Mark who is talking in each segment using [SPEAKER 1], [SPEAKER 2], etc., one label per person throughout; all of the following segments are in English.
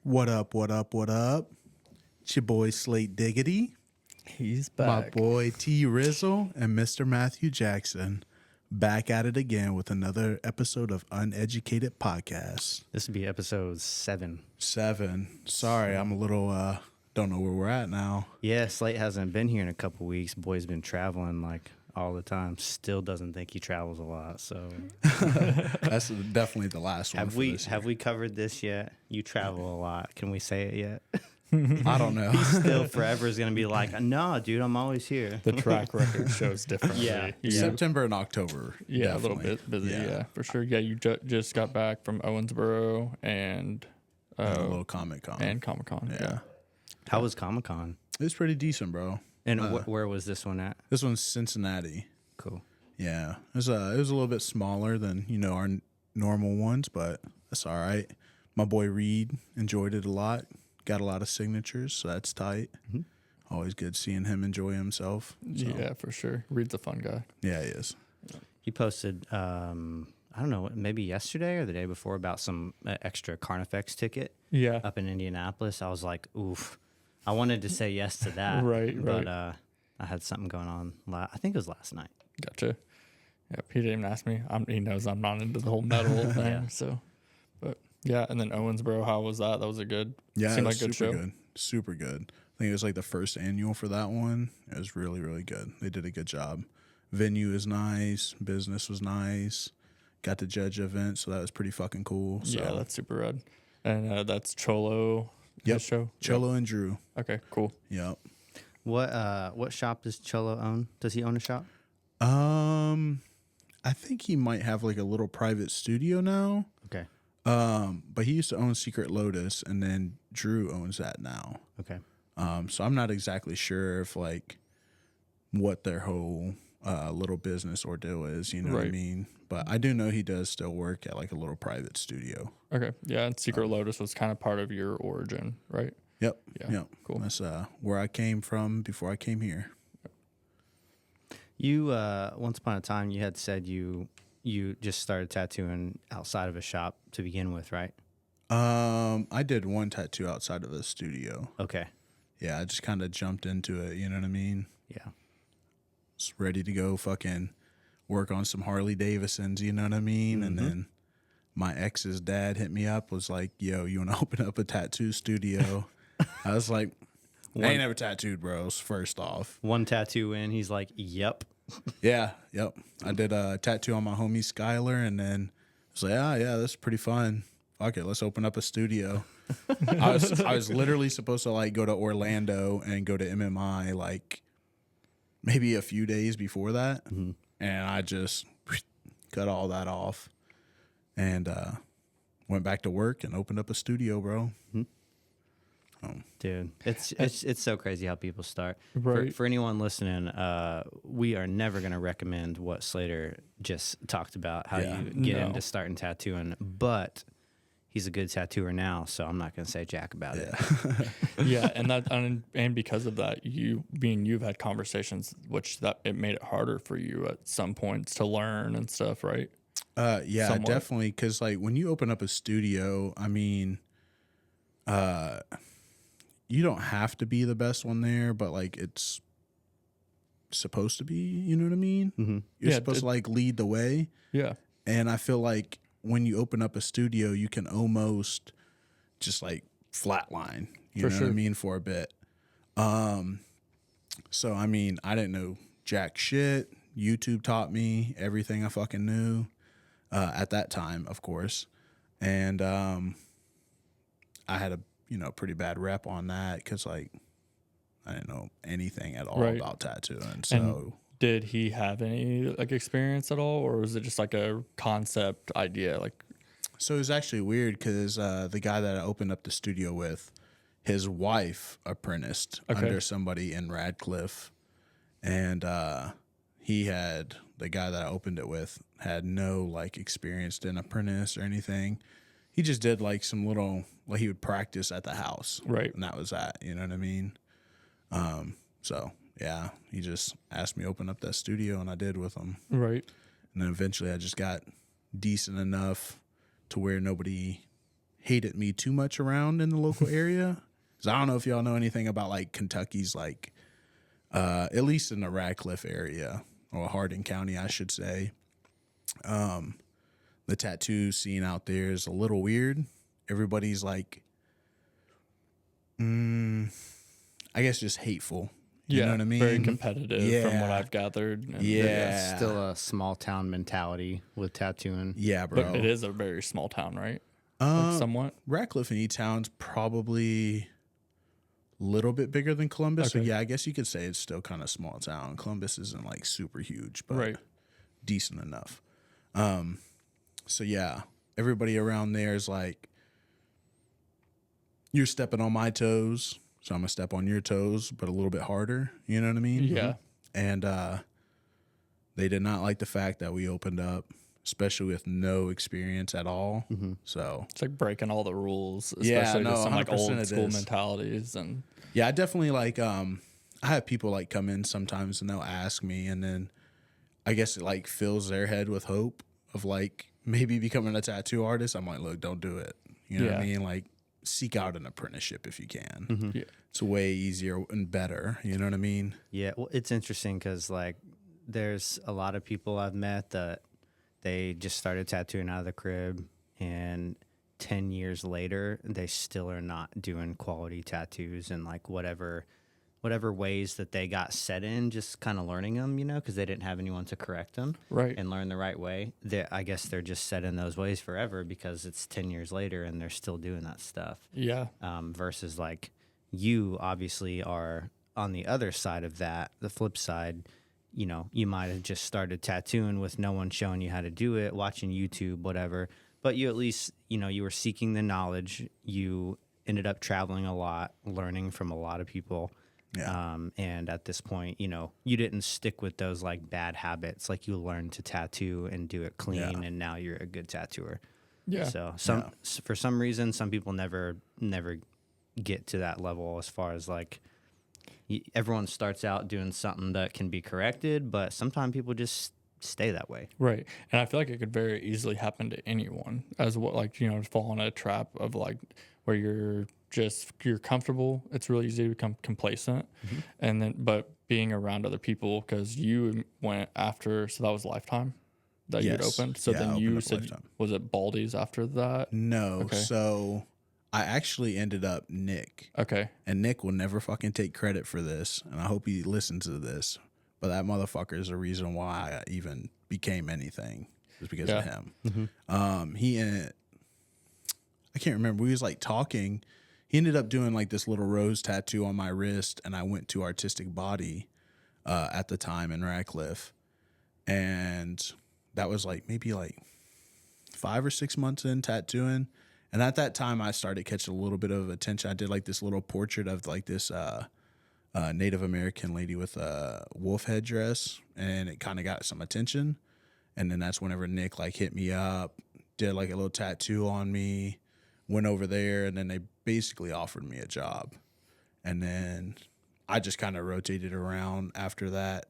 [SPEAKER 1] What up, what up, what up? It's your boy Slate Diggity,
[SPEAKER 2] He's
[SPEAKER 1] my
[SPEAKER 2] back.
[SPEAKER 1] boy T Rizzle, and Mr. Matthew Jackson. Back at it again with another episode of Uneducated Podcast.
[SPEAKER 3] This would be episode 7.
[SPEAKER 1] 7. Sorry, I'm a little, don't know where we're at now.
[SPEAKER 3] Yeah, Slate hasn't been here in a couple weeks. Boy's been traveling like all the time. Still doesn't think he travels a lot. So
[SPEAKER 1] That's definitely the last one.
[SPEAKER 3] have we covered this yet? You travel a lot. Can we say it yet?
[SPEAKER 1] I don't know.
[SPEAKER 3] He's still forever is gonna be like, no, dude, I'm always here.
[SPEAKER 2] The track record shows differently.
[SPEAKER 3] Yeah.
[SPEAKER 1] September and October.
[SPEAKER 2] Yeah, a little
[SPEAKER 1] definitely.
[SPEAKER 2] bit busy. Yeah, for sure. Yeah, you just got back from Owensboro and
[SPEAKER 1] And a little Comic Con.
[SPEAKER 2] Comic-Con.
[SPEAKER 1] Yeah.
[SPEAKER 3] How was Comic-Con?
[SPEAKER 1] It was pretty decent, bro.
[SPEAKER 3] And where was this one at?
[SPEAKER 1] This one's Cincinnati.
[SPEAKER 3] Cool.
[SPEAKER 1] Yeah, it was a little bit smaller than our normal ones, but that's all right. My boy Reed enjoyed it a lot. Got a lot of signatures, so that's tight.
[SPEAKER 3] Mhm.
[SPEAKER 1] Always good seeing him enjoy himself. So,
[SPEAKER 2] Yeah, for sure. Reed's a fun guy.
[SPEAKER 1] yeah, he is.
[SPEAKER 3] He posted, I don't know, maybe yesterday or the day before about some extra Carnifex ticket
[SPEAKER 2] Yeah.
[SPEAKER 3] up in Indianapolis. I was like, oof. I wanted to say yes to that.
[SPEAKER 2] Right,
[SPEAKER 3] But
[SPEAKER 2] right.
[SPEAKER 3] I had something going on. I think it was last night.
[SPEAKER 2] Gotcha. Yeah, he didn't even ask me. He knows I'm not into the whole metal thing.
[SPEAKER 3] Yeah.
[SPEAKER 2] So, but yeah, and then Owensboro, how was that? That was a good.
[SPEAKER 1] Yeah,
[SPEAKER 2] seemed
[SPEAKER 1] it
[SPEAKER 2] like
[SPEAKER 1] was
[SPEAKER 2] a good
[SPEAKER 1] super
[SPEAKER 2] show.
[SPEAKER 1] good. Super good. I think it was like the first annual for that one. It was really, really good. They did a good job. Venue is nice. Business was nice. Got to judge events, so that was pretty fucking cool. So.
[SPEAKER 2] Yeah, that's super rad. And that's Cholo.
[SPEAKER 1] Yep.
[SPEAKER 2] his show.
[SPEAKER 1] Cholo and Drew.
[SPEAKER 2] Yep. Okay, cool.
[SPEAKER 1] Yep.
[SPEAKER 3] What shop does Cholo own? Does he own a shop?
[SPEAKER 1] I think he might have like a little private studio now.
[SPEAKER 3] Okay.
[SPEAKER 1] But he used to own Secret Lotus, and then Drew owns that now.
[SPEAKER 3] Okay.
[SPEAKER 1] So I'm not exactly sure if like what their whole little business ordeal is. You know what I
[SPEAKER 2] Right.
[SPEAKER 1] mean? But I do know he does still work at like a little private studio.
[SPEAKER 2] Okay, yeah, and Secret Lotus was kind of part of your origin, right?
[SPEAKER 1] Yep.
[SPEAKER 2] Yeah,
[SPEAKER 1] Yep.
[SPEAKER 2] cool.
[SPEAKER 1] That's where I came from before I came here.
[SPEAKER 3] You once upon a time you had said you just started tattooing outside of a shop to begin with, right?
[SPEAKER 1] I did one tattoo outside of a studio.
[SPEAKER 3] Okay.
[SPEAKER 1] Yeah, I just kind of jumped into it. You know what I mean?
[SPEAKER 3] Yeah.
[SPEAKER 1] Was ready to go fucking work on some Harley Davidsons, you know what I mean?
[SPEAKER 3] Mm-hmm.
[SPEAKER 1] And then my ex's dad hit me up, was like, yo, you want to open up a tattoo studio? I was like, I ain't never tattooed, bros, first off.
[SPEAKER 3] One tattoo in, he's like, "Yep."
[SPEAKER 1] Yeah, yep. I did a tattoo on my homie Skylar, and then I was like, yeah, that's pretty fun. Fuck it, let's open up a studio. I was literally supposed to like go to Orlando and go to MMI like maybe a few days before that.
[SPEAKER 3] Mm-hmm.
[SPEAKER 1] And I just cut all that off and went back to work and opened up a studio, bro.
[SPEAKER 3] Dude, it's so crazy how people start.
[SPEAKER 2] Right.
[SPEAKER 3] For anyone listening, we are never going to recommend what Slater just talked about, how
[SPEAKER 1] Yeah.
[SPEAKER 3] you get
[SPEAKER 2] No.
[SPEAKER 3] into starting tattooing, but he's a good tattooer now, so I'm not going to say jack about it.
[SPEAKER 2] Yeah, and because of that, you've had conversations, which that it made it harder for you at some points to learn and stuff, right?
[SPEAKER 1] Yeah,
[SPEAKER 2] Somewhat.
[SPEAKER 1] definitely. Because like when you open up a studio, I mean, you don't have to be the best one there, but like it's supposed to be. You know what I mean?
[SPEAKER 3] Mm-hmm.
[SPEAKER 1] You're
[SPEAKER 2] Yeah,
[SPEAKER 1] supposed to like lead the way,
[SPEAKER 2] Yeah,
[SPEAKER 1] and I feel like when you open up a studio, you can almost just like flatline. You
[SPEAKER 2] For
[SPEAKER 1] know what I
[SPEAKER 2] sure.
[SPEAKER 1] mean? For a bit. So I mean, I didn't know jack shit. YouTube taught me everything I fucking knew at that time, of course, and I had a pretty bad rep on that because like I didn't know anything at all
[SPEAKER 2] Right.
[SPEAKER 1] about tattooing. So
[SPEAKER 2] And did he have any like experience at all, or was it just like a concept idea? Like,
[SPEAKER 1] it was actually weird because the guy that I opened up the studio with, his wife apprenticed
[SPEAKER 2] Okay.
[SPEAKER 1] under somebody in Radcliffe, and the guy that I opened it with had no like experience in apprentice or anything. He just did like some little, like he would practice at the house,
[SPEAKER 2] Right.
[SPEAKER 1] And that was that. You know what I mean? So yeah, he just asked me to open up that studio, and I did with him.
[SPEAKER 2] right?
[SPEAKER 1] And then eventually I just got decent enough to where nobody hated me too much around in the local area. Because I don't know if y'all know anything about like Kentucky's like, at least in the Radcliffe area or Hardin County, I should say. The tattoo scene out there is a little weird. Everybody's like, I guess just hateful. You know what I mean?
[SPEAKER 2] Very competitive from what I've gathered. And
[SPEAKER 1] Yeah.
[SPEAKER 3] Still a small town mentality with tattooing.
[SPEAKER 1] Yeah, bro.
[SPEAKER 2] But it is a very small town, right? Like somewhat.
[SPEAKER 1] Radcliffe and E-Town's probably a little bit bigger than Columbus. So
[SPEAKER 2] Okay.
[SPEAKER 1] yeah, I guess you could say it's still kind of small town. Columbus isn't like super huge, but
[SPEAKER 2] Right.
[SPEAKER 1] decent enough. So yeah, everybody around there is like, you're stepping on my toes, so I'm gonna step on your toes, but a little bit harder. You know what I mean?
[SPEAKER 2] Yeah.
[SPEAKER 1] And they did not like the fact that we opened up, especially with no experience at all. So
[SPEAKER 2] It's like breaking all the rules,
[SPEAKER 1] Yeah,
[SPEAKER 2] especially
[SPEAKER 1] no,
[SPEAKER 2] with some like
[SPEAKER 1] 100%
[SPEAKER 2] old
[SPEAKER 1] it
[SPEAKER 2] school
[SPEAKER 1] is.
[SPEAKER 2] mentalities. And
[SPEAKER 1] yeah, I definitely like. I have people like come in sometimes and they'll ask me, and then I guess it like fills their head with hope of like maybe becoming a tattoo artist. I'm like, look, don't do it. You know what I
[SPEAKER 2] Yeah.
[SPEAKER 1] mean? Like, seek out an apprenticeship if you can.
[SPEAKER 2] yeah.
[SPEAKER 1] It's way easier and better. You know what I mean?
[SPEAKER 3] Yeah, well, it's interesting because like there's a lot of people I've met that they just started tattooing out of the crib, and 10 years later they still are not doing quality tattoos, and like whatever ways that they got set in, just kind of learning them, you know, because they didn't have anyone to correct them
[SPEAKER 2] Right.
[SPEAKER 3] and learn the right way. I guess they're just set in those ways forever because it's 10 years later and they're still doing that stuff.
[SPEAKER 2] Yeah.
[SPEAKER 3] Versus like you obviously are on the other side of that, the flip side. You know, you might have just started tattooing with no one showing you how to do it, watching YouTube, whatever. But you at least, you know, you were seeking the knowledge. You ended up traveling a lot, learning from a lot of people.
[SPEAKER 1] Yeah.
[SPEAKER 3] And at this point, you know, you didn't stick with those like bad habits. Like you learned to tattoo and do it clean,
[SPEAKER 1] Yeah.
[SPEAKER 3] and now you're a good tattooer.
[SPEAKER 2] Yeah.
[SPEAKER 3] So for some reason, some people never get to that level as far as like everyone starts out doing something that can be corrected, but sometimes people just stay that way.
[SPEAKER 2] Right. And I feel like it could very easily happen to anyone as well. Like, you know, fall in a trap of like where you're comfortable. It's really easy to become complacent. And then, but being around other people, because you went after, so that was Lifetime that you had
[SPEAKER 1] Yes.
[SPEAKER 2] opened. So
[SPEAKER 1] Yeah, I
[SPEAKER 2] then
[SPEAKER 1] opened
[SPEAKER 2] you
[SPEAKER 1] up
[SPEAKER 2] said,
[SPEAKER 1] Lifetime.
[SPEAKER 2] was it Baldy's after that?
[SPEAKER 1] No.
[SPEAKER 2] Okay.
[SPEAKER 1] So I actually ended up Nick.
[SPEAKER 2] Okay.
[SPEAKER 1] And Nick will never fucking take credit for this, and I hope he listens to this. But that motherfucker is the reason why I even became anything. It's because of him. He I can't remember. We was like talking. He ended up doing like this little rose tattoo on my wrist, and I went to Artistic Body at the time in Radcliffe, and that was like maybe like 5 or 6 months in tattooing. And at that time, I started catching a little bit of attention. I did like this little portrait of like this Native American lady with a wolf headdress, and it kind of got some attention. And then that's whenever Nick like hit me up, did like a little tattoo on me, went over there, and then they basically offered me a job. And then I just kind of rotated around after that.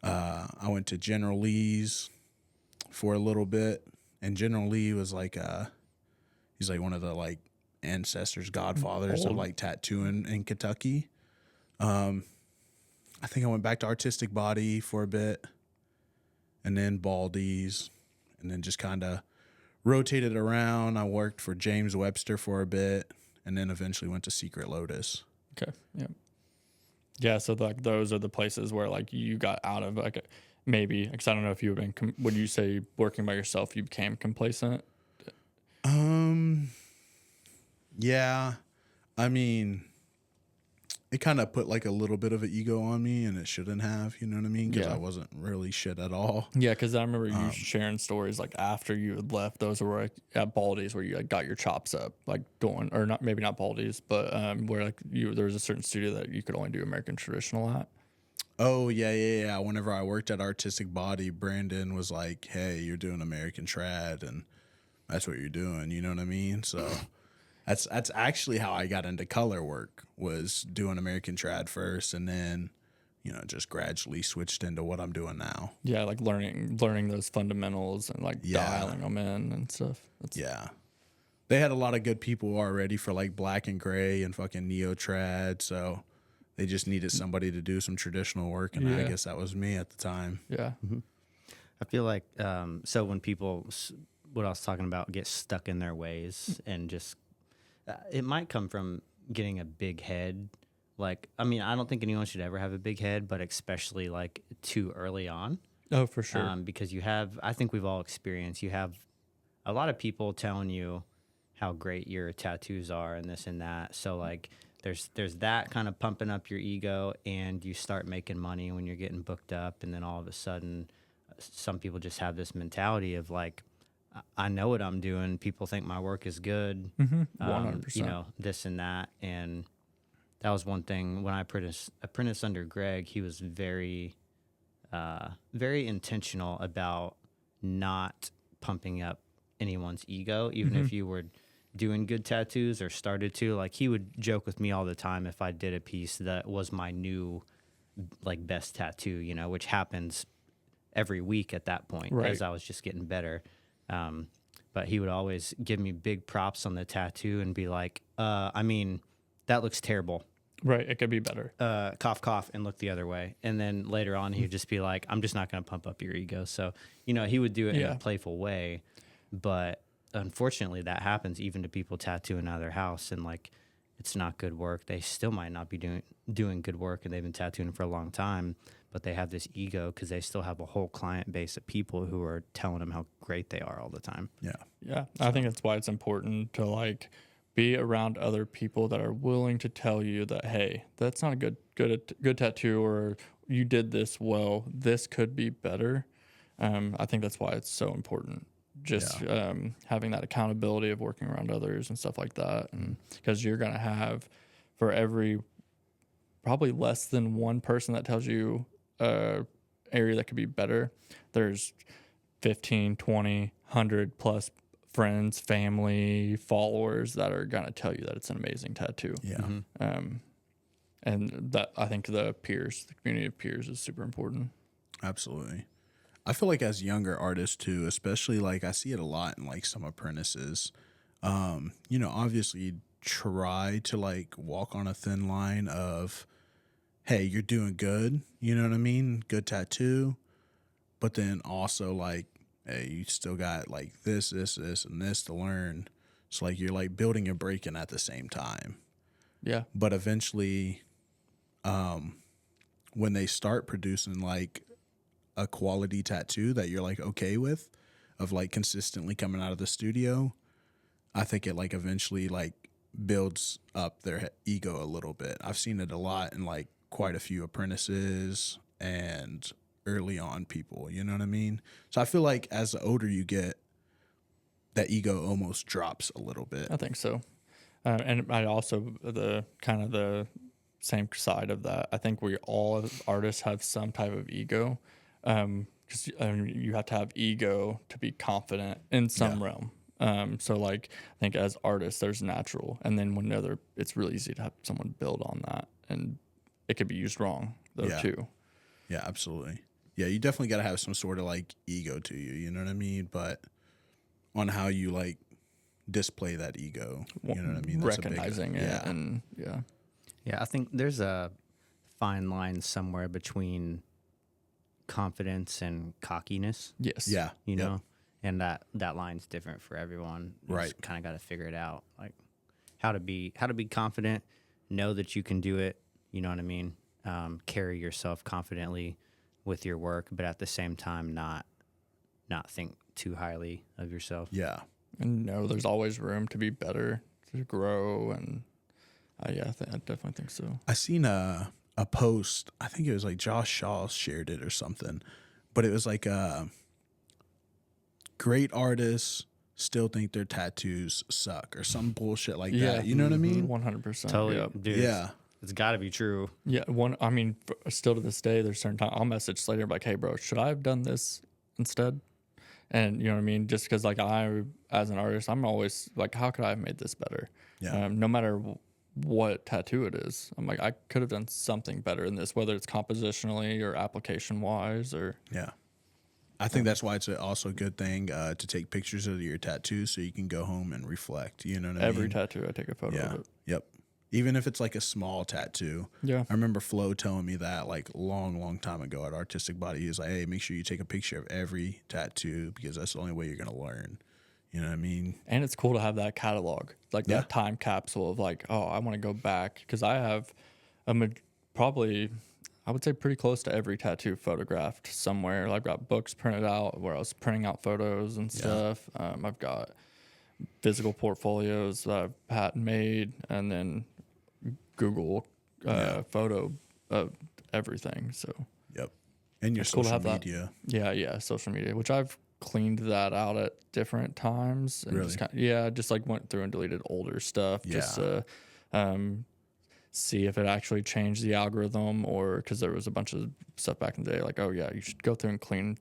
[SPEAKER 1] I went to General Lee's for a little bit, and General Lee was like he's like one of the like ancestors, godfathers of like tattooing in Kentucky. I think I went back to Artistic Body for a bit, and then Baldy's, and then just kind of rotated around. I worked for James Webster for a bit, and then eventually went to Secret Lotus.
[SPEAKER 2] Okay. Yeah. Yeah. So like those are the places where like you got out of like maybe, because I don't know if you have been, would you say working by yourself, you became complacent?
[SPEAKER 1] Yeah, I mean, it kind of put like a little bit of an ego on me, and it shouldn't have, you know what I mean? Because
[SPEAKER 2] Yeah.
[SPEAKER 1] I wasn't really shit at all.
[SPEAKER 2] Yeah, because I remember you sharing stories like after you had left. Those were like at Baldy's where you like got your chops up, like doing, or not, maybe not Baldy's, but where like there was a certain studio that you could only do American traditional at.
[SPEAKER 1] Oh, yeah. Whenever I worked at Artistic Body, Brandon was like, hey, you're doing American trad, and that's what you're doing, you know what I mean? So that's actually how I got into color work, was doing American trad first, and then, you know, just gradually switched into what I'm doing now.
[SPEAKER 2] Yeah, like learning those fundamentals and like
[SPEAKER 1] Yeah.
[SPEAKER 2] dialing them in and stuff. That's,
[SPEAKER 1] Yeah. they had a lot of good people already for like black and gray and fucking neo trad. So they just needed somebody to do some traditional work, and I
[SPEAKER 2] Yeah.
[SPEAKER 1] guess that was me at the time.
[SPEAKER 2] Yeah.
[SPEAKER 3] I feel like so when people, what I was talking about, get stuck in their ways and just it might come from getting a big head. Like, I mean, I don't think anyone should ever have a big head, but especially like too early on.
[SPEAKER 2] Oh, for sure.
[SPEAKER 3] Because you have, I think we've all experienced, you have a lot of people telling you how great your tattoos are and this and that. So like there's that kind of pumping up your ego, and you start making money when you're getting booked up, and then all of a sudden some people just have this mentality of like, I know what I'm doing. People think my work is good.
[SPEAKER 2] 100%.
[SPEAKER 3] You know, this and that. And that was one thing when I apprenticed under Greg. He was very, very intentional about not pumping up anyone's ego, even if you were doing good tattoos or started to. Like, he would joke with me all the time if I did a piece that was my new, like, best tattoo, you know, which happens every week at that point
[SPEAKER 2] Right.
[SPEAKER 3] as I was just getting better. But he would always give me big props on the tattoo and be like, I mean, that looks terrible.
[SPEAKER 2] Right. It could be better.
[SPEAKER 3] Cough, cough, and look the other way. And then later on, he'd just be like, I'm just not going to pump up your ego. So, you know, he would do it in
[SPEAKER 2] Yeah.
[SPEAKER 3] a playful way. But unfortunately, that happens even to people tattooing out of their house. And, like, it's not good work. They still might not be doing good work, and they've been tattooing for a long time. But they have this ego because they still have a whole client base of people who are telling them how great they are all the time.
[SPEAKER 1] Yeah.
[SPEAKER 2] Yeah. I think that's why it's important to, like, be around other people that are willing to tell you that, hey, that's not a good tattoo, or you did this well. This could be better. I think that's why it's so important. Just having that accountability of working around others and stuff like that, and because you're gonna have, for every probably less than one person that tells you area that could be better, there's 15, 20, 100 plus friends, family, followers that are going to tell you that it's an amazing tattoo.
[SPEAKER 1] Yeah.
[SPEAKER 2] And that, I think the community of peers is super important.
[SPEAKER 1] Absolutely. I feel like as younger artists too, especially like I see it a lot in like some apprentices, you know, obviously try to like walk on a thin line of, hey, you're doing good, you know what I mean? Good tattoo. But then also like, hey, you still got like this, and this to learn. So like you're like building and breaking at the same time.
[SPEAKER 2] Yeah.
[SPEAKER 1] But eventually, when they start producing like a quality tattoo that you're like okay with, of like consistently coming out of the studio, I think it like eventually like builds up their ego a little bit. I've seen it a lot in like quite a few apprentices and early on people, you know what I mean? So I feel like as the older you get, that ego almost drops a little bit.
[SPEAKER 2] I think so. And I also, the kind of the same side of that, I think we all as artists have some type of ego. Because you have to have ego to be confident in some realm. So like, I think as artists, there's natural, and then when it's really easy to have someone build on that, and it could be used wrong though too.
[SPEAKER 1] Yeah, absolutely. Yeah, you definitely got to have some sort of like ego to you, you know what I mean? But on how you like display that ego, you know what I mean? That's
[SPEAKER 2] Recognizing it, and
[SPEAKER 3] Yeah, I think there's a fine line somewhere between confidence and cockiness.
[SPEAKER 2] yes,
[SPEAKER 1] Yeah,
[SPEAKER 3] You know, and that line's different for everyone. You
[SPEAKER 1] Right.
[SPEAKER 3] kind of got to figure it out, like how to be confident, know that you can do it. You know what I mean? Carry yourself confidently with your work, but at the same time, not think too highly of yourself.
[SPEAKER 1] Yeah.
[SPEAKER 2] and there's always room to be better, to grow, and I definitely think so.
[SPEAKER 1] I seen a post, I think it was like Josh Shaw shared it or something, but it was like great artists still think their tattoos suck or some bullshit like that. You know what I mean?
[SPEAKER 2] 100%.
[SPEAKER 3] Totally,
[SPEAKER 2] Yep.
[SPEAKER 3] dude.
[SPEAKER 1] Yeah.
[SPEAKER 3] It's got to be true.
[SPEAKER 2] Yeah. I mean, still to this day, there's certain times I'll message Slater like, "Hey, bro, should I have done this instead?" And you know what I mean? Just because like as an artist, I'm always like, how could I have made this better?
[SPEAKER 1] Yeah.
[SPEAKER 2] No matter what tattoo it is, I'm like, I could have done something better in this, whether it's compositionally or application wise, or
[SPEAKER 1] Yeah. I think that's why it's also a good thing to take pictures of your tattoos so you can go home and reflect. You know what I mean?
[SPEAKER 2] Every tattoo, I take a photo of it.
[SPEAKER 1] Yep. Even if it's like a small tattoo.
[SPEAKER 2] Yeah.
[SPEAKER 1] I remember Flo telling me that like long time ago at Artistic Body. He was like, hey, make sure you take a picture of every tattoo because that's the only way you're going to learn. You know what I mean?
[SPEAKER 2] And it's cool to have that catalog, like that time capsule of like, oh, I want to go back because I have probably, I would say pretty close to every tattoo photographed somewhere. I've got books printed out where I was printing out photos and stuff. I've got physical portfolios that I've patent made, and then Google photo of everything. So
[SPEAKER 1] Yep. And your
[SPEAKER 2] cool to
[SPEAKER 1] social
[SPEAKER 2] have that.
[SPEAKER 1] media.
[SPEAKER 2] Yeah, social media, which I've cleaned that out at different times. And
[SPEAKER 1] Really?
[SPEAKER 2] just like went through and deleted older stuff just to see if it actually changed the algorithm, or because there was a bunch of stuff back in the day like, oh yeah, you should go through and clean,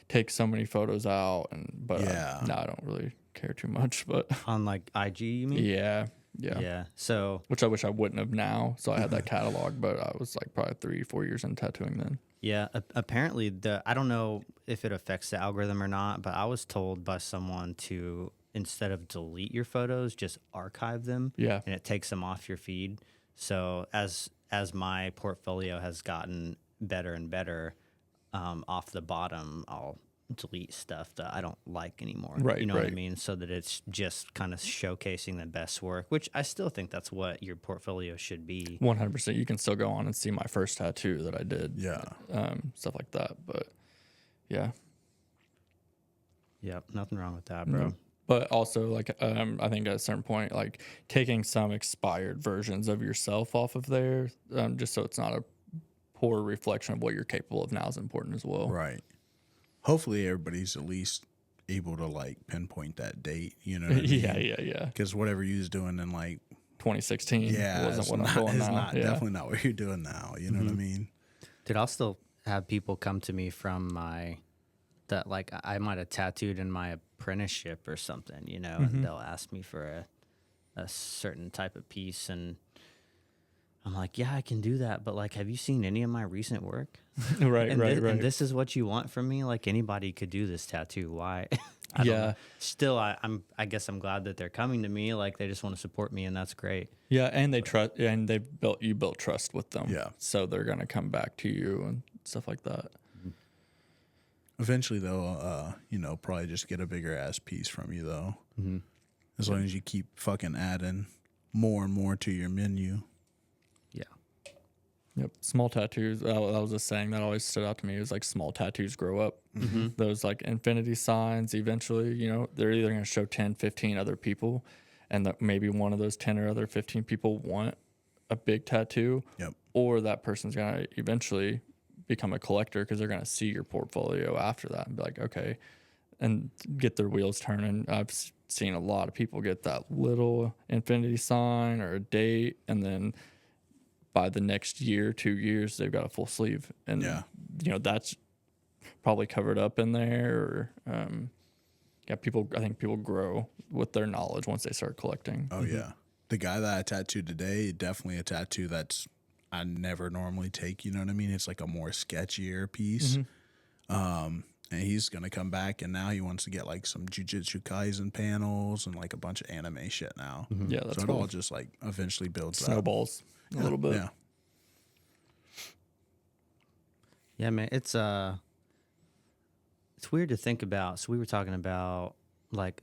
[SPEAKER 2] take so many photos out. But no, I don't really care too much. But
[SPEAKER 3] On like IG, you mean?
[SPEAKER 2] Yeah.
[SPEAKER 3] So,
[SPEAKER 2] Which I wish I wouldn't have now. So I had that catalog, but I was like probably 3-4 years in tattooing then.
[SPEAKER 3] yeah, apparently I don't know if it affects the algorithm or not, but I was told by someone to, instead of delete your photos, just archive them.
[SPEAKER 2] Yeah.
[SPEAKER 3] And it takes them off your feed. So as my portfolio has gotten better and better, off the bottom, I'll delete stuff that I don't like anymore.
[SPEAKER 2] Right,
[SPEAKER 3] You know what I
[SPEAKER 2] right.
[SPEAKER 3] mean? So that it's just kind of showcasing the best work, which I still think that's what your portfolio should be.
[SPEAKER 2] 100%. You can still go on and see my first tattoo that I did.
[SPEAKER 1] Yeah.
[SPEAKER 2] Stuff like that. But yeah.
[SPEAKER 3] Yep, nothing wrong with that, bro.
[SPEAKER 2] No. But also, like, I think at a certain point, like taking some expired versions of yourself off of there, just so it's not a poor reflection of what you're capable of now, is important as well.
[SPEAKER 1] Right. Hopefully everybody's at least able to like pinpoint that date, you know what I mean?
[SPEAKER 2] Yeah.
[SPEAKER 1] Because whatever you was doing in like
[SPEAKER 2] 2016 wasn't
[SPEAKER 1] it's
[SPEAKER 2] what I'm
[SPEAKER 1] not,
[SPEAKER 2] doing
[SPEAKER 1] it's
[SPEAKER 2] now.
[SPEAKER 1] not definitely not what you're doing now. You know what I mean?
[SPEAKER 3] Dude, I'll still have people come to me from that like I might have tattooed in my apprenticeship or something, you know, and they'll ask me for a certain type of piece, and I'm like, yeah, I can do that, but like, have you seen any of my recent work?
[SPEAKER 2] Right.
[SPEAKER 3] And this is what you want from me? Like, anybody could do this tattoo. Why? I don't know. Still, I guess I'm glad that they're coming to me. Like, they just want to support me, and that's great.
[SPEAKER 2] Yeah, and they trust, and you built trust with them.
[SPEAKER 1] Yeah.
[SPEAKER 2] So they're gonna come back to you and stuff like that.
[SPEAKER 1] Eventually they'll, probably just get a bigger ass piece from you though.
[SPEAKER 3] Mm-hmm.
[SPEAKER 1] As long as you keep fucking adding more and more to your menu.
[SPEAKER 3] Yeah.
[SPEAKER 2] Yep. Small tattoos. That was a saying that always stood out to me. It was like small tattoos grow up.
[SPEAKER 3] Mm-hmm.
[SPEAKER 2] Those like infinity signs, eventually, they're either going to show 10, 15 other people, and that maybe one of those 10 or other 15 people want a big tattoo.
[SPEAKER 1] Yep.
[SPEAKER 2] Or that person's going to eventually become a collector because they're going to see your portfolio after that and be like, okay, and get their wheels turning. I've seen a lot of people get that little infinity sign or a date, and then by the next year, 2 years, they've got a full sleeve. And, that's probably covered up in there. Or, I think people grow with their knowledge once they start collecting.
[SPEAKER 1] Oh, yeah. The guy that I tattooed today, definitely a tattoo that's I never normally take, you know what I mean? It's like a more sketchier piece. And he's going to come back, and now he wants to get like some Jujutsu Kaisen panels and like a bunch of anime shit now.
[SPEAKER 2] Yeah, that's
[SPEAKER 1] so
[SPEAKER 2] cool.
[SPEAKER 1] it all just like eventually builds
[SPEAKER 2] Snowballs
[SPEAKER 1] up.
[SPEAKER 2] a little bit.
[SPEAKER 1] Yeah.
[SPEAKER 3] Yeah, man, it's weird to think about. So we were talking about like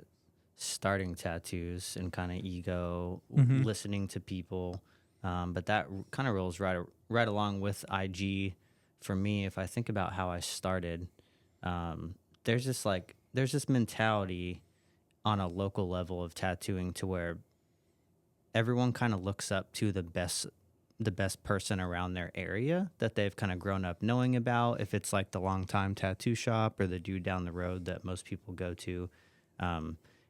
[SPEAKER 3] starting tattoos and kind of ego, listening to people, but that kind of rolls right along with IG. For me, if I think about how I started, there's this mentality on a local level of tattooing to where everyone kind of looks up to the best person around their area that they've kind of grown up knowing about. If it's like the longtime tattoo shop or the dude down the road that most people go to,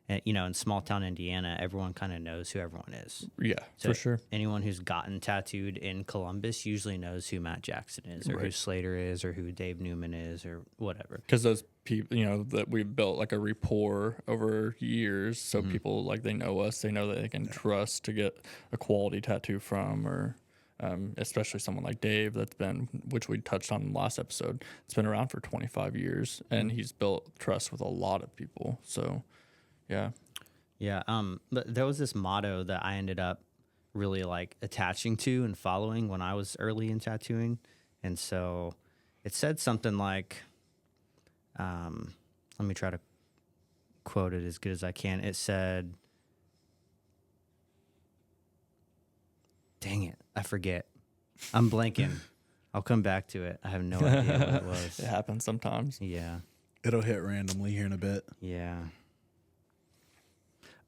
[SPEAKER 3] and, in small town Indiana, everyone kind of knows who everyone is.
[SPEAKER 2] Yeah,
[SPEAKER 3] So
[SPEAKER 2] for sure.
[SPEAKER 3] anyone who's gotten tattooed in Columbus usually knows who Matt Jackson is, or who Slater is, or who Dave Newman is, or whatever.
[SPEAKER 2] Because those people, that we've built like a rapport over years, so people like they know us, they know that they can trust to get a quality tattoo from, or especially someone like Dave which we touched on in the last episode, it's been around for 25 years, and he's built trust with a lot of people. So, yeah.
[SPEAKER 3] Yeah. But there was this motto that I ended up really like attaching to and following when I was early in tattooing. And so it said something like, let me try to quote it as good as I can. It said, dang it, I forget. I'm blanking. I'll come back to it. I have no idea what it was.
[SPEAKER 2] It happens sometimes.
[SPEAKER 3] Yeah.
[SPEAKER 1] It'll hit randomly here in a bit.
[SPEAKER 3] Yeah.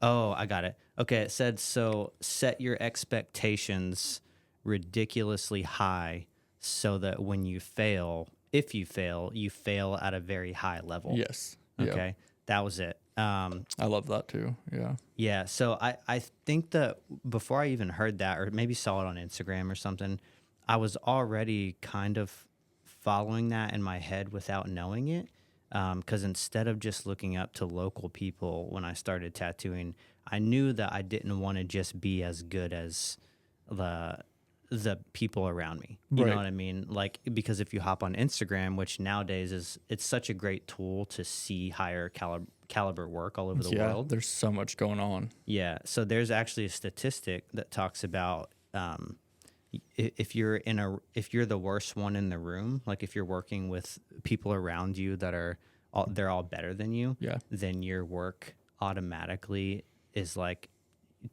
[SPEAKER 3] Oh, I got it. Okay, it said, so set your expectations ridiculously high so that when you fail, if you fail at a very high level.
[SPEAKER 2] Yes.
[SPEAKER 3] Okay,
[SPEAKER 2] Yeah.
[SPEAKER 3] that was it.
[SPEAKER 2] I love that too. Yeah.
[SPEAKER 3] Yeah, so I think that before I even heard that, or maybe saw it on Instagram or something, I was already kind of following that in my head without knowing it. Because instead of just looking up to local people when I started tattooing, I knew that I didn't want to just be as good as the people around me. You know what I mean? Like, because if you hop on Instagram, which nowadays it's such a great tool to see higher caliber work all over the world.
[SPEAKER 2] There's so much going on.
[SPEAKER 3] Yeah. So there's actually a statistic that talks about if you're the worst one in the room, like if you're working with people around you that are they're all better than you, then your work automatically is like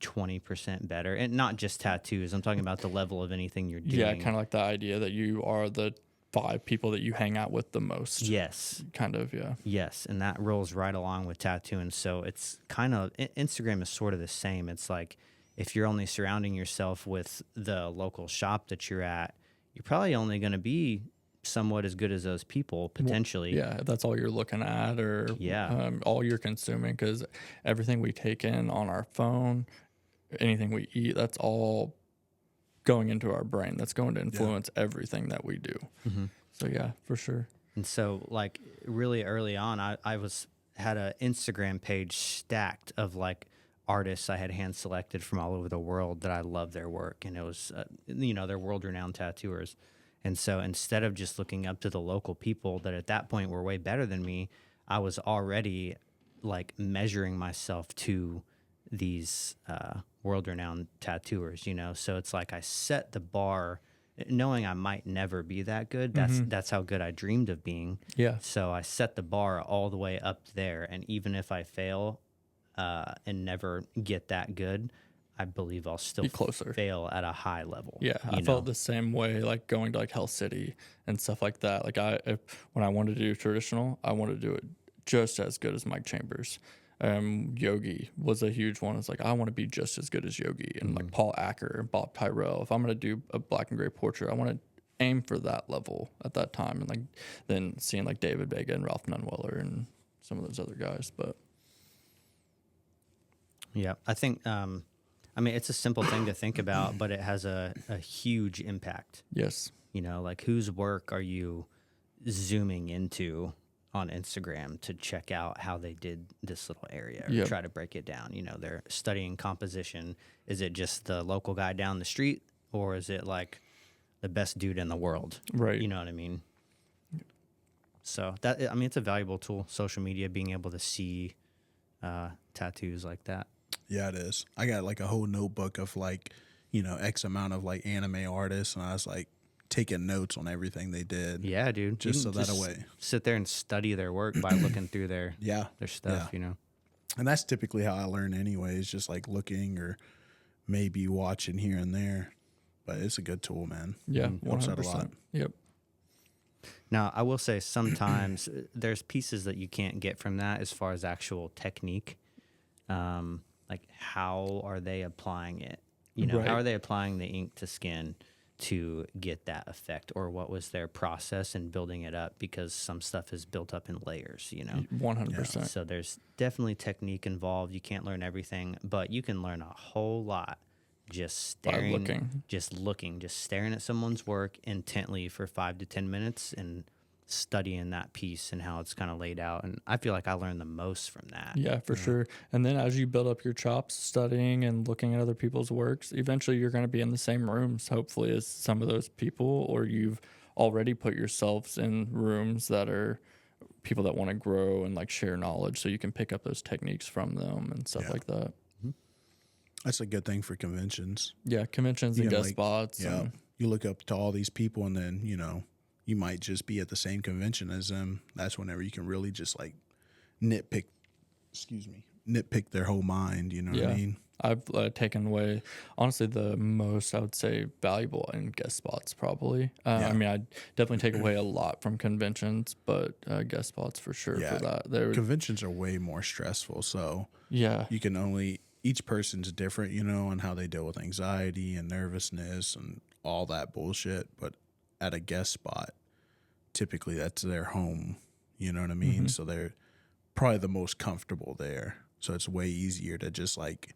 [SPEAKER 3] 20% better. And not just tattoos. I'm talking about the level of anything you're doing.
[SPEAKER 2] Yeah, kind of like the idea that you are the 5 people that you hang out with the most.
[SPEAKER 3] Yes.
[SPEAKER 2] Kind of, yeah.
[SPEAKER 3] Yes, and that rolls right along with tattooing. So it's kind of, Instagram is sort of the same. It's like, if you're only surrounding yourself with the local shop that you're at, you're probably only going to be somewhat as good as those people, potentially.
[SPEAKER 2] Yeah, if that's all you're looking at, or all you're consuming, because everything we take in on our phone, anything we eat, that's all going into our brain. That's going to influence everything that we do. Mm-hmm. So yeah, for sure.
[SPEAKER 3] And so like really early on, I had an Instagram page stacked of like artists I had hand selected from all over the world that I love their work. And it was, they're world renowned tattooers. And so instead of just looking up to the local people that at that point were way better than me, I was already like measuring myself to these world renowned tattooers, So it's like I set the bar knowing I might never be that good. That's how good I dreamed of being.
[SPEAKER 2] Yeah.
[SPEAKER 3] So I set the bar all the way up there. And even if I fail and never get that good, I believe I'll still
[SPEAKER 2] be closer.
[SPEAKER 3] Fail at a high level.
[SPEAKER 2] Yeah, I felt the same way, like going to like Hell City and stuff like that. Like when I wanted to do traditional, I wanted to do it just as good as Mike Chambers. Yogi was a huge one. It's like, I want to be just as good as Yogi, and like Paul Acker and Bob Tyrell. If I'm going to do a black and gray portrait, I want to aim for that level at that time. And like then seeing like David Vega and Ralph Nunweller and some of those other guys. But
[SPEAKER 3] yeah, I think, it's a simple thing to think about, but it has a huge impact.
[SPEAKER 2] Yes.
[SPEAKER 3] Like whose work are you zooming into on Instagram to check out how they did this little area or try to break it down? They're studying composition. Is it just the local guy down the street, or is it like the best dude in the world?
[SPEAKER 2] Right.
[SPEAKER 3] You know what I mean? So it's a valuable tool, social media, being able to see tattoos like that.
[SPEAKER 1] Yeah, it is. I got like a whole notebook of like, X amount of like anime artists, and I was like taking notes on everything they did.
[SPEAKER 3] Yeah, dude.
[SPEAKER 1] Just so that away.
[SPEAKER 3] Sit there and study their work by looking through their stuff,
[SPEAKER 1] And that's typically how I learn anyways, just like looking or maybe watching here and there. But it's a good tool, man.
[SPEAKER 2] Yeah,
[SPEAKER 1] 100%. A lot.
[SPEAKER 2] Yep.
[SPEAKER 3] Now, I will say sometimes there's pieces that you can't get from that as far as actual technique. Like how are they applying it? How are they applying the ink to skin to get that effect, or what was their process in building it up? Because some stuff is built up in layers,
[SPEAKER 2] 100%.
[SPEAKER 3] So there's definitely technique involved. You can't learn everything, but you can learn a whole lot just staring, just staring at someone's work intently for 5 to 10 minutes and studying that piece and how it's kind of laid out. And I feel like I learned the most from that.
[SPEAKER 2] Yeah, for sure. And then as you build up your chops studying and looking at other people's works, eventually you're going to be in the same rooms, hopefully, as some of those people, or you've already put yourselves in rooms that are people that want to grow and like share knowledge, so you can pick up those techniques from them and stuff like that.
[SPEAKER 1] That's a good thing for conventions.
[SPEAKER 2] Yeah, conventions and guest spots.
[SPEAKER 1] Yeah,
[SPEAKER 2] And,
[SPEAKER 1] you look up to all these people, and then you might just be at the same convention as them. That's whenever you can really just like nitpick. Nitpick their whole mind. You know what I mean?
[SPEAKER 2] I've taken away, honestly, the most, I would say, valuable in guest spots, probably. I mean, I definitely take away a lot from conventions, but guest spots for sure for that.
[SPEAKER 1] Conventions are way more stressful, so
[SPEAKER 2] yeah.
[SPEAKER 1] you can only, each person's different, and how they deal with anxiety and nervousness and all that bullshit. But at a guest spot, typically that's their home, you know what I mean? So they're probably the most comfortable there. So it's way easier to just like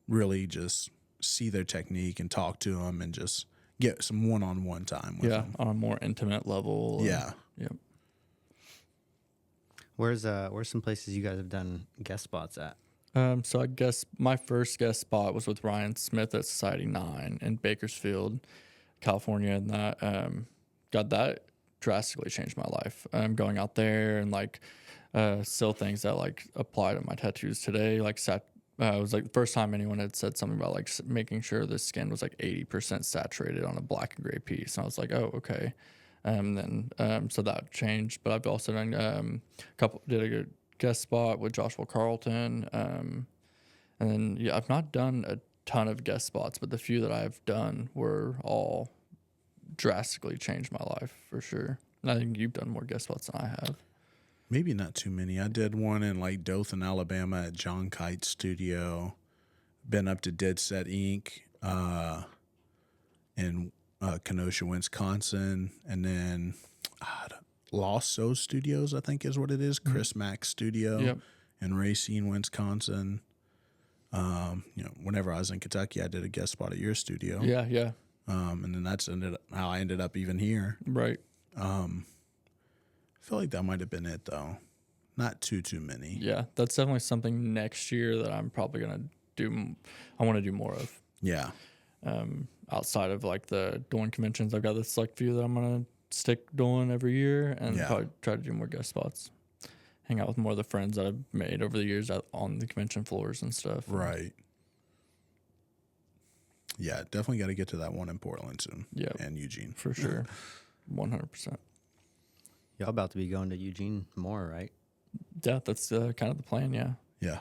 [SPEAKER 1] really just see their technique and talk to them and just get some one-on-one time with them.
[SPEAKER 2] On a more intimate level.
[SPEAKER 1] Yeah.
[SPEAKER 2] Yep.
[SPEAKER 3] Where's some places you guys have done guest spots at?
[SPEAKER 2] So I guess my first guest spot was with Ryan Smith at Society 9 in Bakersfield, California, and that drastically changed my life. Going out there and like still things that like apply to my tattoos today. Like it was like the first time anyone had said something about like making sure the skin was like 80% saturated on a black and gray piece, and I was like, oh, okay. So that changed. But I've also done did a guest spot with Joshua Carlton, and then I've not done a ton of guest spots, but the few that I've done were all drastically changed my life for sure. And I think you've done more guest spots than I have.
[SPEAKER 1] Maybe not too many. I did one in like Dothan, Alabama at John Kite's studio. Been up to Dead Set Inc. In Kenosha, Wisconsin, and then Lost Soul Studios, I think is what it is. Chris Mack's studio in Racine, Wisconsin. Whenever I was in Kentucky, I did a guest spot at your studio.
[SPEAKER 2] Yeah.
[SPEAKER 1] And then that's how I ended up even here.
[SPEAKER 2] Right.
[SPEAKER 1] I feel like that might have been it though. Not too many.
[SPEAKER 2] Yeah, that's definitely something next year that I'm probably gonna do. I want to do more of.
[SPEAKER 1] Yeah.
[SPEAKER 2] Outside of like the doing conventions, I've got this like few that I'm gonna stick doing every year, and probably try to do more guest spots. Hang out with more of the friends that I've made over the years on the convention floors and stuff.
[SPEAKER 1] Right. Yeah, definitely got to get to that one in Portland soon.
[SPEAKER 2] Yeah,
[SPEAKER 1] and Eugene
[SPEAKER 2] for sure, 100%.
[SPEAKER 3] Y'all about to be going to Eugene more, right?
[SPEAKER 2] Yeah, that's kind of the plan. Yeah.
[SPEAKER 1] Yeah.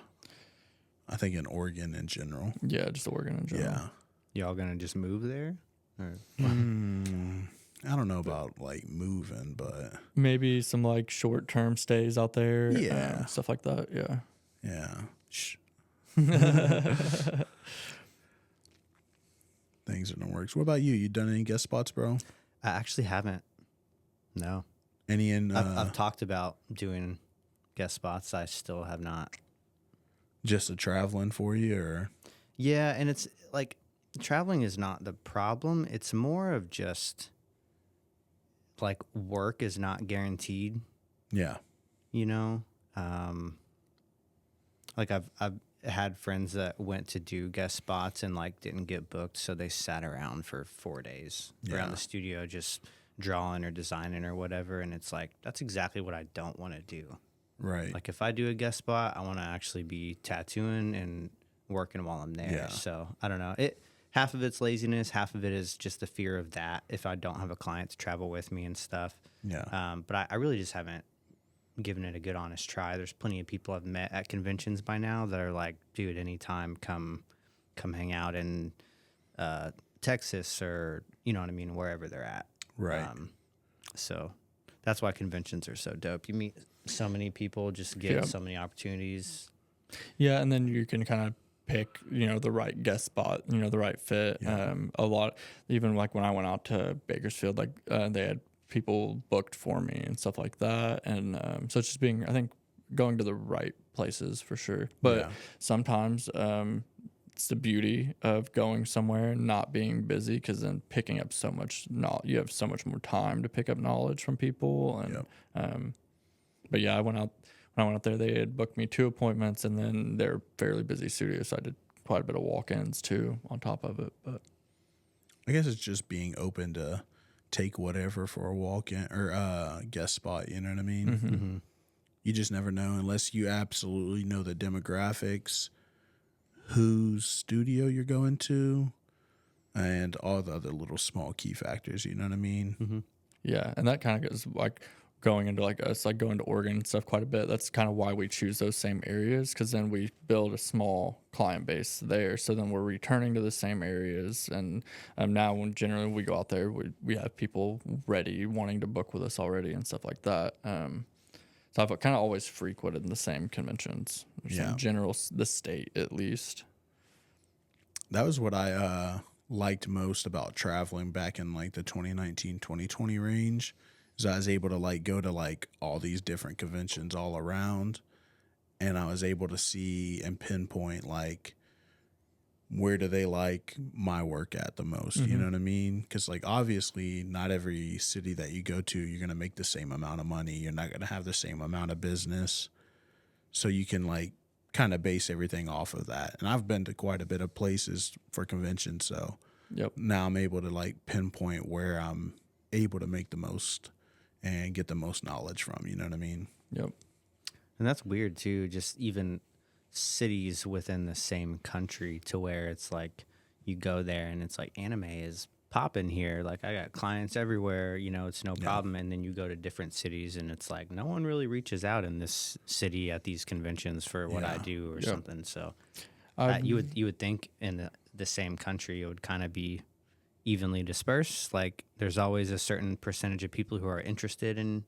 [SPEAKER 1] I think in Oregon in general.
[SPEAKER 2] Yeah, just Oregon in general.
[SPEAKER 1] Yeah.
[SPEAKER 3] Y'all gonna just move there? Or?
[SPEAKER 1] I don't know about like moving, but
[SPEAKER 2] maybe some like short-term stays out there.
[SPEAKER 1] Yeah.
[SPEAKER 2] Stuff like that. Yeah.
[SPEAKER 1] Yeah. Things in the works. What about you? You done any guest spots, bro?
[SPEAKER 3] I actually haven't. No.
[SPEAKER 1] Any in?
[SPEAKER 3] I've talked about doing guest spots. I still have not.
[SPEAKER 1] Just a traveling for you, or?
[SPEAKER 3] Yeah, and it's like traveling is not the problem. It's more of just like work is not guaranteed.
[SPEAKER 1] Yeah.
[SPEAKER 3] Like I've had friends that went to do guest spots and like didn't get booked, so they sat around for 4 days around the studio just drawing or designing or whatever, and it's like that's exactly what I don't want to do.
[SPEAKER 1] Right.
[SPEAKER 3] Like if I do a guest spot, I want to actually be tattooing and working while I'm there.
[SPEAKER 1] Yeah.
[SPEAKER 3] So I don't know. Half of it's laziness, half of it is just the fear of that if I don't have a client to travel with me and stuff.
[SPEAKER 1] Yeah.
[SPEAKER 3] But I really just haven't given it a good honest try. There's plenty of people I've met at conventions by now that are like, dude, anytime come hang out in Texas or you know what I mean, wherever they're at.
[SPEAKER 1] Right.
[SPEAKER 3] So that's why conventions are so dope. You meet so many people, just get so many opportunities.
[SPEAKER 2] Yeah, and then you can kind of pick, the right guest spot, the right fit.
[SPEAKER 1] Yeah.
[SPEAKER 2] A lot, even like when I went out to Bakersfield, like they had people booked for me and stuff like that. And so it's just going to the right places for sure. But sometimes it's the beauty of going somewhere and not being busy, because then picking up so much knowledge, you have so much more time to pick up knowledge from people. And but yeah, when I went out there, they had booked me 2 appointments, and then they're fairly busy studios, so I did quite a bit of walk-ins too on top of it. But
[SPEAKER 1] I guess it's just being open to take whatever for a walk-in or guest spot. You know what I mean?
[SPEAKER 3] Mm-hmm.
[SPEAKER 1] You just never know unless you absolutely know the demographics, whose studio you're going to, and all the other little small key factors. You know what I mean?
[SPEAKER 3] Mm-hmm.
[SPEAKER 2] yeah, and that kind of goes like going into like us, like going to Oregon and stuff quite a bit. That's kind of why we choose those same areas, because then we build a small client base there. So then we're returning to the same areas. And now when generally we go out there, we have people ready wanting to book with us already and stuff like that. So I've kind of always frequented the same conventions,
[SPEAKER 1] Yeah.
[SPEAKER 2] in general, the state at least.
[SPEAKER 1] That was what I liked most about traveling back in like the 2019, 2020 range, is I was able to like go to like all these different conventions all around, and I was able to see and pinpoint like where do they like my work at the most. You know what I mean? Because like obviously not every city that you go to you're gonna make the same amount of money. You're not gonna have the same amount of business, so you can like kind of base everything off of that. And I've been to quite a bit of places for conventions, so
[SPEAKER 2] Yep.
[SPEAKER 1] now I'm able to like pinpoint where I'm able to make the most and get the most knowledge from. You know what I mean?
[SPEAKER 2] Yep.
[SPEAKER 3] And that's weird too, just even cities within the same country, to where it's like you go there and it's like anime is popping here. Like I got clients everywhere, it's no problem. And then you go to different cities and it's like no one really reaches out in this city at these conventions for what I do or something. So you would think in the same country it would kind of be evenly dispersed. Like there's always a certain percentage of people who are interested in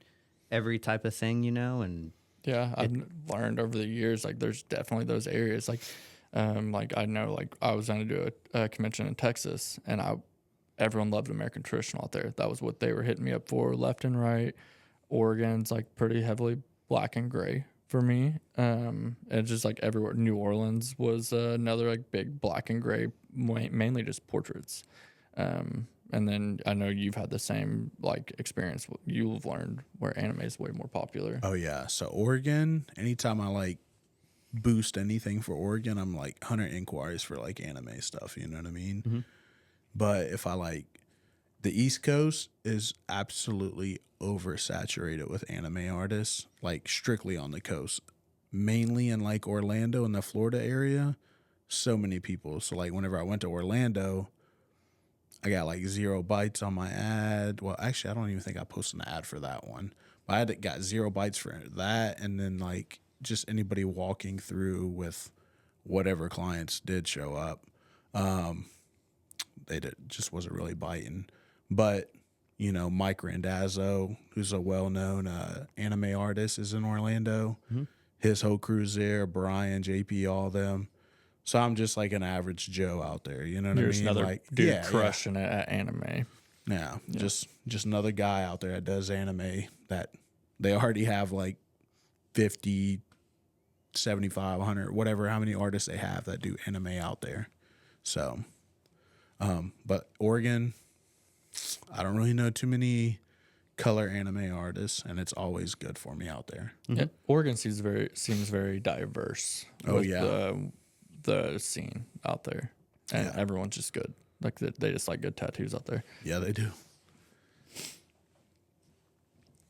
[SPEAKER 3] every type of thing, and
[SPEAKER 2] Yeah, I've learned over the years, like there's definitely those areas. Like I know, like I was going to do a convention in Texas, and everyone loved American traditional out there. That was what they were hitting me up for, left and right. Oregon's like pretty heavily black and gray for me. And just like everywhere, New Orleans was another like big black and gray, mainly just portraits. And then I know you've had the same like experience. You've learned where anime is way more popular.
[SPEAKER 1] Oh yeah. So Oregon, anytime I like boost anything for Oregon, I'm like 100 inquiries for like anime stuff. You know what I mean?
[SPEAKER 3] Mm-hmm.
[SPEAKER 1] But if I like, the East Coast is absolutely oversaturated with anime artists, like strictly on the coast, mainly in like Orlando and the Florida area. So many people. So like whenever I went to Orlando, I got like 0 bites on my ad. Well, actually, I don't even think I posted an ad for that one. But I got 0 bites for that. And then like just anybody walking through with whatever clients did show up, just wasn't really biting. But, Mike Randazzo, who's a well-known anime artist, is in Orlando.
[SPEAKER 3] Mm-hmm.
[SPEAKER 1] His whole crew's there, Brian, JP, all them. So I'm just like an average Joe out there, you know what I
[SPEAKER 2] You're
[SPEAKER 1] mean?
[SPEAKER 2] just another
[SPEAKER 1] like,
[SPEAKER 2] dude crushing it at anime.
[SPEAKER 1] Yeah, just another guy out there that does anime, that they already have like 50, 75, 100, whatever, how many artists they have that do anime out there. So, but Oregon, I don't really know too many color anime artists, and it's always good for me out there.
[SPEAKER 2] Yeah, Oregon seems very diverse.
[SPEAKER 1] Oh,
[SPEAKER 2] with
[SPEAKER 1] yeah.
[SPEAKER 2] the scene out there, and everyone's just good. Like they just like good tattoos out there.
[SPEAKER 1] Yeah, they do.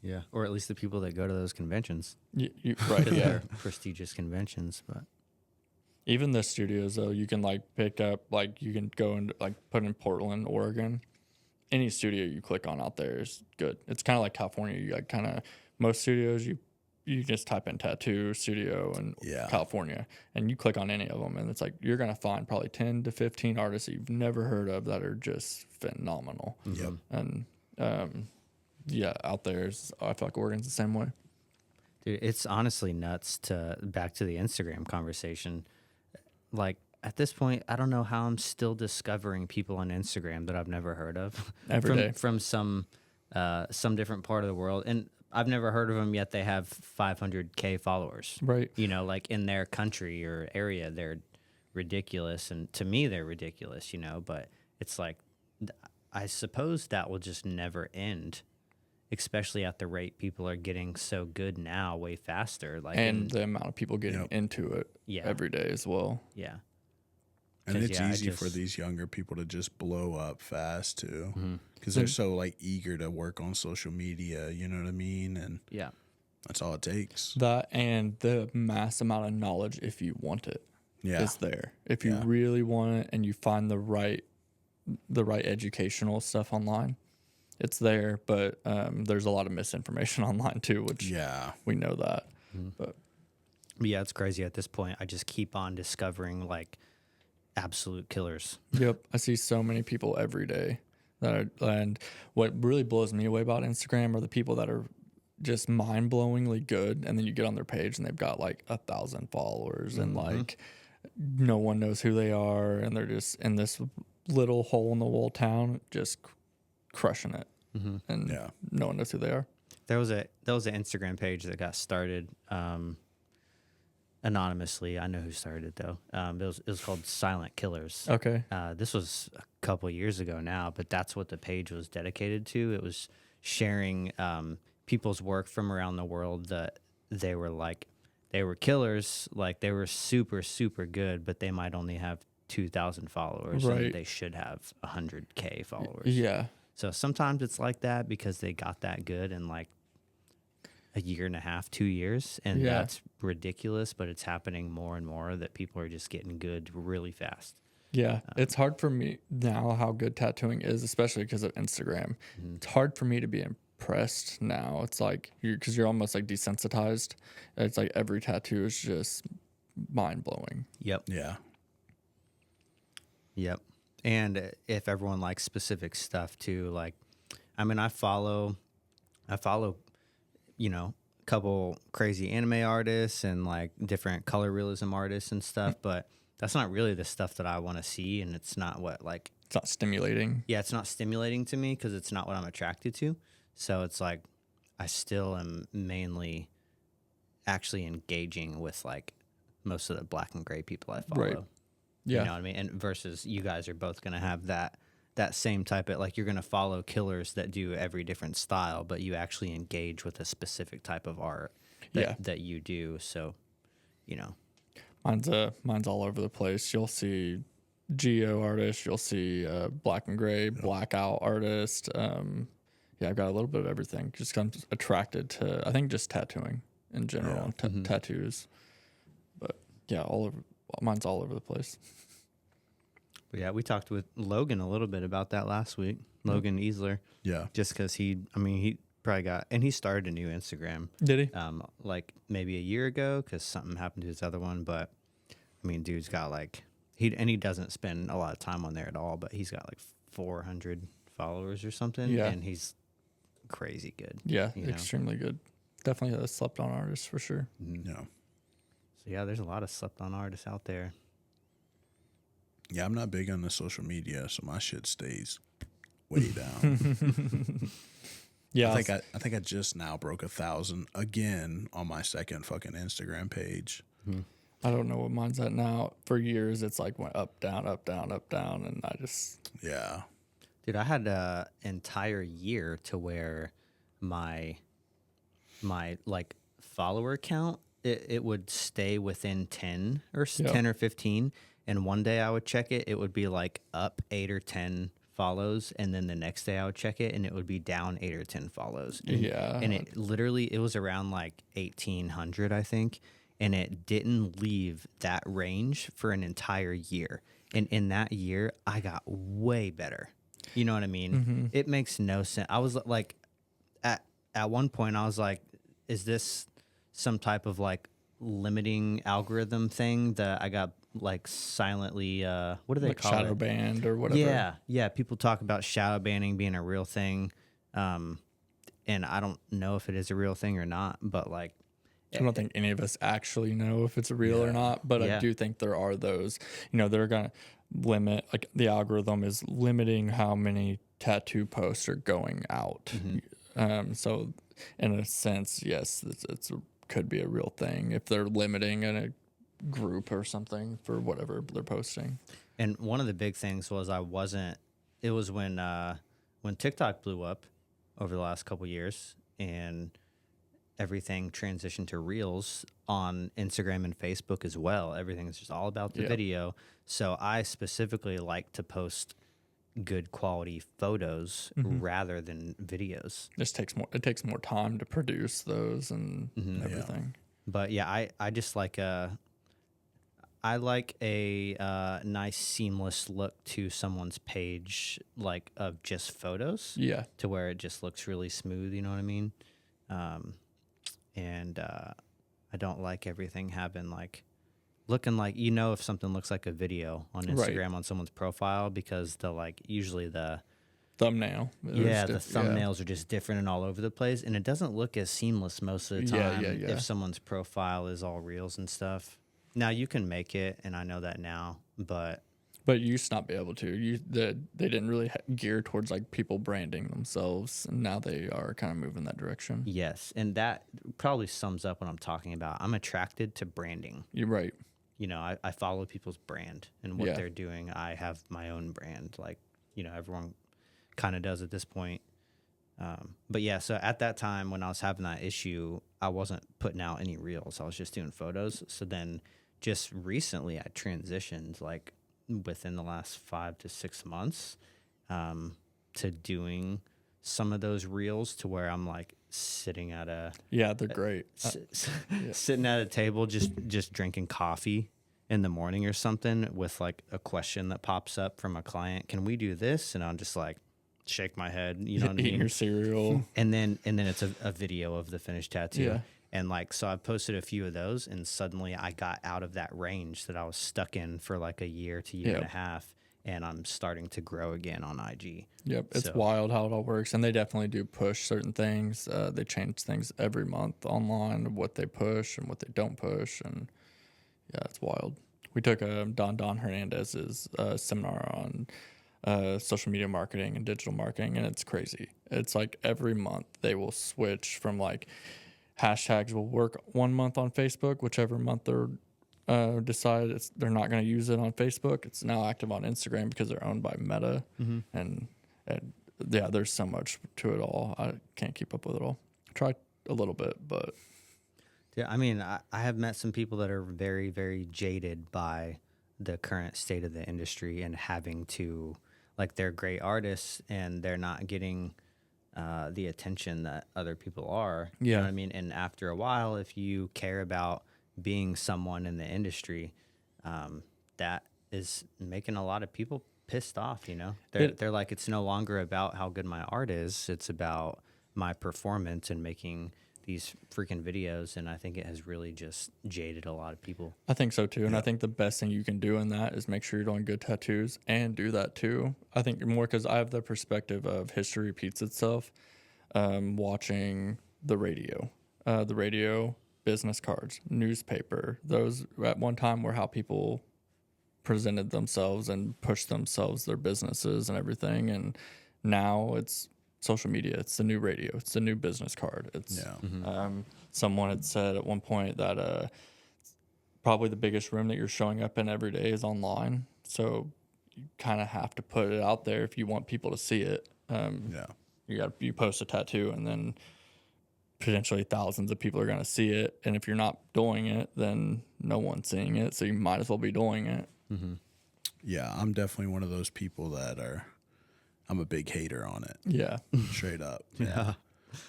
[SPEAKER 3] Yeah, or at least the people that go to those conventions.
[SPEAKER 2] Right, yeah.
[SPEAKER 3] They're prestigious conventions, but
[SPEAKER 2] Even the studios though, you can like pick up, like you can go and like put in Portland, Oregon. Any studio you click on out there is good. It's kind of like California. You like kind of most studios you just type in tattoo studio and California, and you click on any of them, and it's like you're gonna find probably 10 to 15 artists that you've never heard of that are just phenomenal.
[SPEAKER 1] Yep.
[SPEAKER 2] And out there, I feel like Oregon's the same way.
[SPEAKER 3] dude, it's honestly nuts. Back to the Instagram conversation. Like at this point, I don't know how I'm still discovering people on Instagram that I've never heard of
[SPEAKER 2] Every day.
[SPEAKER 3] from some different part of the world, and I've never heard of them yet. They have 500K followers,
[SPEAKER 2] Right.
[SPEAKER 3] like in their country or area, they're ridiculous, and to me they're ridiculous, but it's like I suppose that will just never end, especially at the rate people are getting so good now, way faster. Like,
[SPEAKER 2] and the amount of people getting into it every day as well.
[SPEAKER 3] Yeah.
[SPEAKER 1] And it's easy for these younger people to just blow up fast too, because they're so like eager to work on social media. You know what I mean? And
[SPEAKER 3] Yeah.
[SPEAKER 1] that's all it takes.
[SPEAKER 2] That and the mass amount of knowledge, if you want it, is there. If you really want it and you find the right educational stuff online, it's there. But there's a lot of misinformation online too, which we know that. But
[SPEAKER 3] yeah, it's crazy at this point. I just keep on discovering like absolute killers.
[SPEAKER 2] Yep, I see so many people every day and what really blows me away about Instagram are the people that are just mind-blowingly good, and then you get on their page and they've got like 1,000 followers and like no one knows who they are, and they're just in this little hole in the wall town just crushing it, and no one knows who they are.
[SPEAKER 3] There was an Instagram page that got started anonymously. I know who started it though. It was called Silent Killers.
[SPEAKER 2] Okay.
[SPEAKER 3] This was a couple years ago now, but that's what the page was dedicated to. It was sharing people's work from around the world that they were killers, like they were super, super good, but they might only have 2,000 followers, and they should have 100K followers.
[SPEAKER 2] Yeah.
[SPEAKER 3] So sometimes it's like that because they got that good in like a year and a half, 2 years, and that's ridiculous, but it's happening more and more that people are just getting good really fast.
[SPEAKER 2] Yeah, it's hard for me now how good tattooing is, especially because of Instagram. It's hard for me to be impressed now. It's like because you're almost like desensitized. It's like every tattoo is just mind blowing.
[SPEAKER 3] Yep.
[SPEAKER 1] Yeah.
[SPEAKER 3] Yep. And if everyone likes specific stuff too, like, I mean, I follow, a couple crazy anime artists and like different color realism artists and stuff, but that's not really the stuff that I want to see. And it's not
[SPEAKER 2] it's not stimulating.
[SPEAKER 3] Yeah, it's not stimulating to me because it's not what I'm attracted to. So it's like, I still am mainly actually engaging with like most of the black and gray people I follow.
[SPEAKER 2] Right. Yeah.
[SPEAKER 3] You know what I mean? And versus you guys are both going to have that same type of, like, you're going to follow killers that do every different style, but you actually engage with a specific type of art that you do. So,
[SPEAKER 2] Mine's all over the place. You'll see geo artists, you'll see black and gray, blackout artist. I've got a little bit of everything. Just I'm attracted to, I think, just tattooing in general, tattoos. But yeah, mine's all over the place.
[SPEAKER 3] But yeah, we talked with Logan a little bit about that last week. Logan Easler.
[SPEAKER 1] Yeah.
[SPEAKER 3] Just because he probably and he started a new Instagram.
[SPEAKER 2] Did he?
[SPEAKER 3] Like maybe a year ago because something happened to his other one. But I mean, dude's got like, he doesn't spend a lot of time on there at all, but he's got like 400 followers or something.
[SPEAKER 2] Yeah.
[SPEAKER 3] And he's crazy good.
[SPEAKER 2] Yeah, extremely good. Definitely a slept on artist for sure.
[SPEAKER 1] Yeah.
[SPEAKER 3] So yeah, there's a lot of slept on artists out there.
[SPEAKER 1] Yeah, I'm not big on the social media, so my shit stays way down.
[SPEAKER 2] Yeah,
[SPEAKER 1] I think I just now broke 1,000 again on my second fucking Instagram page.
[SPEAKER 2] I don't know what mine's at now. For years, it's like went up, down, up, down, up, down, and I just
[SPEAKER 3] Dude, I had an entire year to where my like follower count it would stay within 10 or 10 or 15. And one day I would check it, it would be like up 8 or 10 follows. And then the next day I would check it and it would be down 8 or 10 follows. And, and it was around like 1,800, I think. And it didn't leave that range for an entire year. And in that year, I got way better. You know what I mean? It makes no sense. I was like, at one point, I was like, is this some type of like limiting algorithm thing that I got like silently, what do they call
[SPEAKER 2] shadow
[SPEAKER 3] it?
[SPEAKER 2] banned or whatever.
[SPEAKER 3] Yeah. People talk about shadow banning being a real thing. And I don't know if it is a real thing or not, but like,
[SPEAKER 2] I don't think any of us actually know if it's real or not, but I do think there are those, they're going to limit, like the algorithm is limiting how many tattoo posts are going out. So in a sense, yes, it's could be a real thing if they're limiting group or something for whatever they're posting.
[SPEAKER 3] And one of the big things was it was when TikTok blew up over the last couple years and everything transitioned to Reels on Instagram and Facebook as well. Everything's just all about the video. So I specifically like to post good quality photos rather than videos.
[SPEAKER 2] It takes more time to produce those and everything.
[SPEAKER 3] But yeah, I just like I like a nice seamless look to someone's page, like of just photos.
[SPEAKER 2] Yeah.
[SPEAKER 3] To where it just looks really smooth. You know what I mean? I don't like everything having like looking like, if something looks like a video on Instagram on someone's profile, because usually the
[SPEAKER 2] thumbnail.
[SPEAKER 3] The thumbnails are just different and all over the place, and it doesn't look as seamless most of the time if someone's profile is all reels and stuff. Now you can make it, and I know that now, but
[SPEAKER 2] you used to not be able to. They didn't really gear towards like people branding themselves, and now they are kind of moving that direction.
[SPEAKER 3] Yes, and that probably sums up what I'm talking about. I'm attracted to branding.
[SPEAKER 2] You're right.
[SPEAKER 3] I follow people's brand and what they're doing. I have my own brand, everyone kind of does at this point. But yeah, so at that time when I was having that issue, I wasn't putting out any reels. I was just doing photos. So then just recently I transitioned within the last 5 to 6 months to doing some of those reels to where I'm sitting at
[SPEAKER 2] they're great.
[SPEAKER 3] Sitting at a table, just drinking coffee in the morning or something with a question that pops up from a client. Can we do this? And I'm just shake my head, you know what I mean?
[SPEAKER 2] Eating your cereal.
[SPEAKER 3] And then it's a video of the finished tattoo. Yeah. And so I posted a few of those, and suddenly I got out of that range that I was stuck in for a year to year and a half. And I'm starting to grow again on IG.
[SPEAKER 2] Yep, it's wild how it all works. And they definitely do push certain things. They change things every month online, what they push and what they don't push. And yeah, it's wild. We took Don Hernandez's seminar on social media marketing and digital marketing, and it's crazy. It's every month they will switch from hashtags will work 1 month on Facebook, whichever month they're decide they're not going to use it on Facebook. It's now active on Instagram because they're owned by Meta. And there's so much to it all. I can't keep up with it all. I tried a little bit, but
[SPEAKER 3] yeah, I mean, I have met some people that are very, very jaded by the current state of the industry and having to they're great artists and they're not getting the attention that other people are. You know what I mean? And after a while, if you care about being someone in the industry, that is making a lot of people pissed off. They're like, it's no longer about how good my art is, it's about my performance and making these freaking videos. And I think it has really just jaded a lot of people.
[SPEAKER 2] I think so too. And I think the best thing you can do in that is make sure you're doing good tattoos and do that too. I think more because I have the perspective of history repeats itself. Watching the radio, business cards, newspaper, those at one time were how people presented themselves and pushed themselves, their businesses and everything. And now it's social media. It's the new radio. It's the new business card. It's someone had said at one point that probably the biggest room that you're showing up in every day is online. So you kind of have to put it out there if you want people to see it. You post a tattoo and then potentially thousands of people are going to see it. And if you're not doing it, then no one's seeing it. So you might as well be doing it.
[SPEAKER 1] Yeah, I'm definitely one of those people I'm a big hater on it.
[SPEAKER 2] Yeah.
[SPEAKER 1] Straight up.
[SPEAKER 3] Yeah.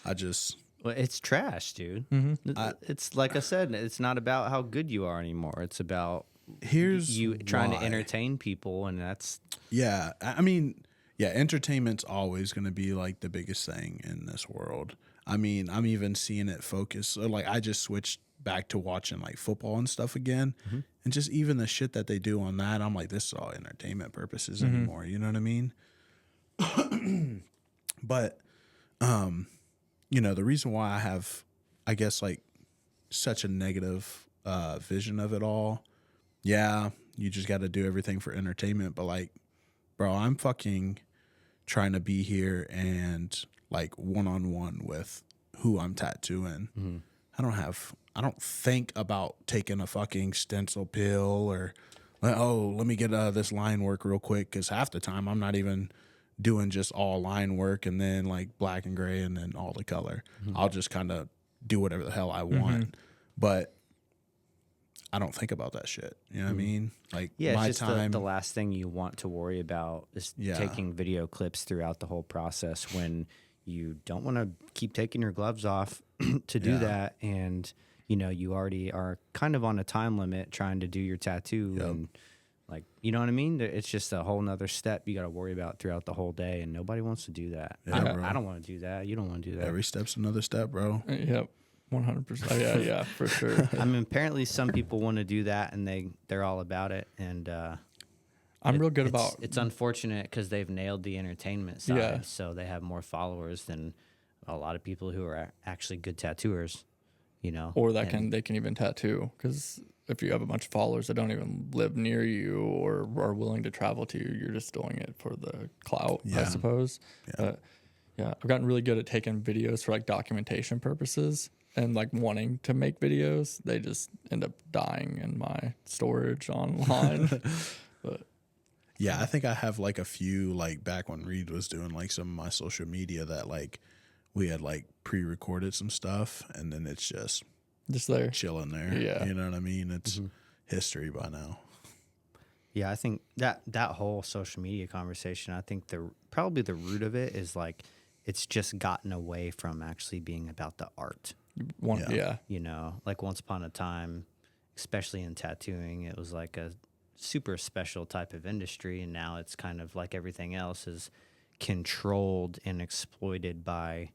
[SPEAKER 3] Well, it's trash, dude. It's like I said, it's not about how good you are anymore. It's about you trying to entertain people, and that's...
[SPEAKER 1] Yeah, I mean, entertainment's always going to be the biggest thing in this world. I mean, I'm even seeing it focus. So, I just switched back to watching football and stuff again, and just even the shit that they do on that, I'm this is all entertainment purposes anymore. You know what I mean? But, the reason why I have, I guess, such a negative vision of it all, you just got to do everything for entertainment. But, bro, I'm fucking trying to be here and, one-on-one with who I'm tattooing. I don't think about taking a fucking stencil pill or, oh, let me get this line work real quick. Cause half the time I'm not even doing just all line work and then like black and gray and then all the color. I'll just kind of do whatever the hell I want. But I don't think about that shit. You know what I mean? Like
[SPEAKER 3] Yeah,
[SPEAKER 1] my
[SPEAKER 3] it's just
[SPEAKER 1] time.
[SPEAKER 3] the last thing you want to worry about is taking video clips throughout the whole process when you don't want to keep taking your gloves off to do that. And, you know, you already are kind of on a time limit trying to do your tattoo. And, like, you know what I mean? It's just a whole nother step you got to worry about throughout the whole day. And nobody wants to do that. I don't want to do that. You don't want to do that.
[SPEAKER 1] Every step's another step, bro.
[SPEAKER 2] Yep. 100%. Yeah, for sure.
[SPEAKER 3] I mean, apparently some people want to do that and they're all about it. And
[SPEAKER 2] I'm real good about
[SPEAKER 3] it's unfortunate because they've nailed the entertainment side. So they have more followers than a lot of people who are actually good tattooers, you know.
[SPEAKER 2] or they can even tattoo, because if you have a bunch of followers that don't even live near you or are willing to travel to you, you're just doing it for the clout, I suppose. But yeah, I've gotten really good at taking videos for like documentation purposes. And like wanting to make videos, they just end up dying in my storage online. But
[SPEAKER 1] yeah, I think I have like a few, like back when Reed was doing like some of my social media, that like we had like pre-recorded some stuff and then it's just
[SPEAKER 2] there,
[SPEAKER 1] chilling there.
[SPEAKER 2] Yeah,
[SPEAKER 1] you know what I mean? It's history by now.
[SPEAKER 3] Yeah, I think that whole social media conversation, I think probably the root of it is like it's just gotten away from actually being about the art. You know, like once upon a time, especially in tattooing, it was like a super special type of industry, and now it's kind of like everything else is controlled and exploited by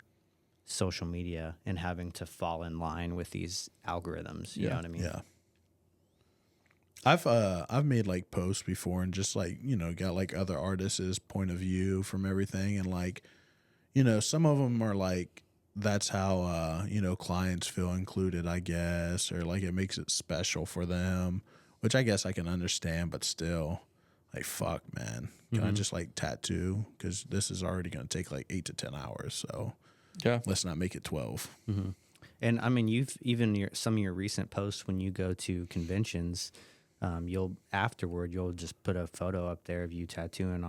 [SPEAKER 3] social media and having to fall in line with these algorithms. You know what I mean?
[SPEAKER 1] Yeah. I've made like posts before and just like, you know, got like other artists' point of view from everything, and like, you know, some of them are like, that's how you know, clients feel included, I guess, or like it makes it special for them, which I guess I can understand, but still, like, fuck, man, can I just like tattoo? Because this is already going to take like 8 to 10 hours, so let's not make it 12.
[SPEAKER 3] And I mean, you've even some of your recent posts when you go to conventions, you'll just put a photo up there of you tattooing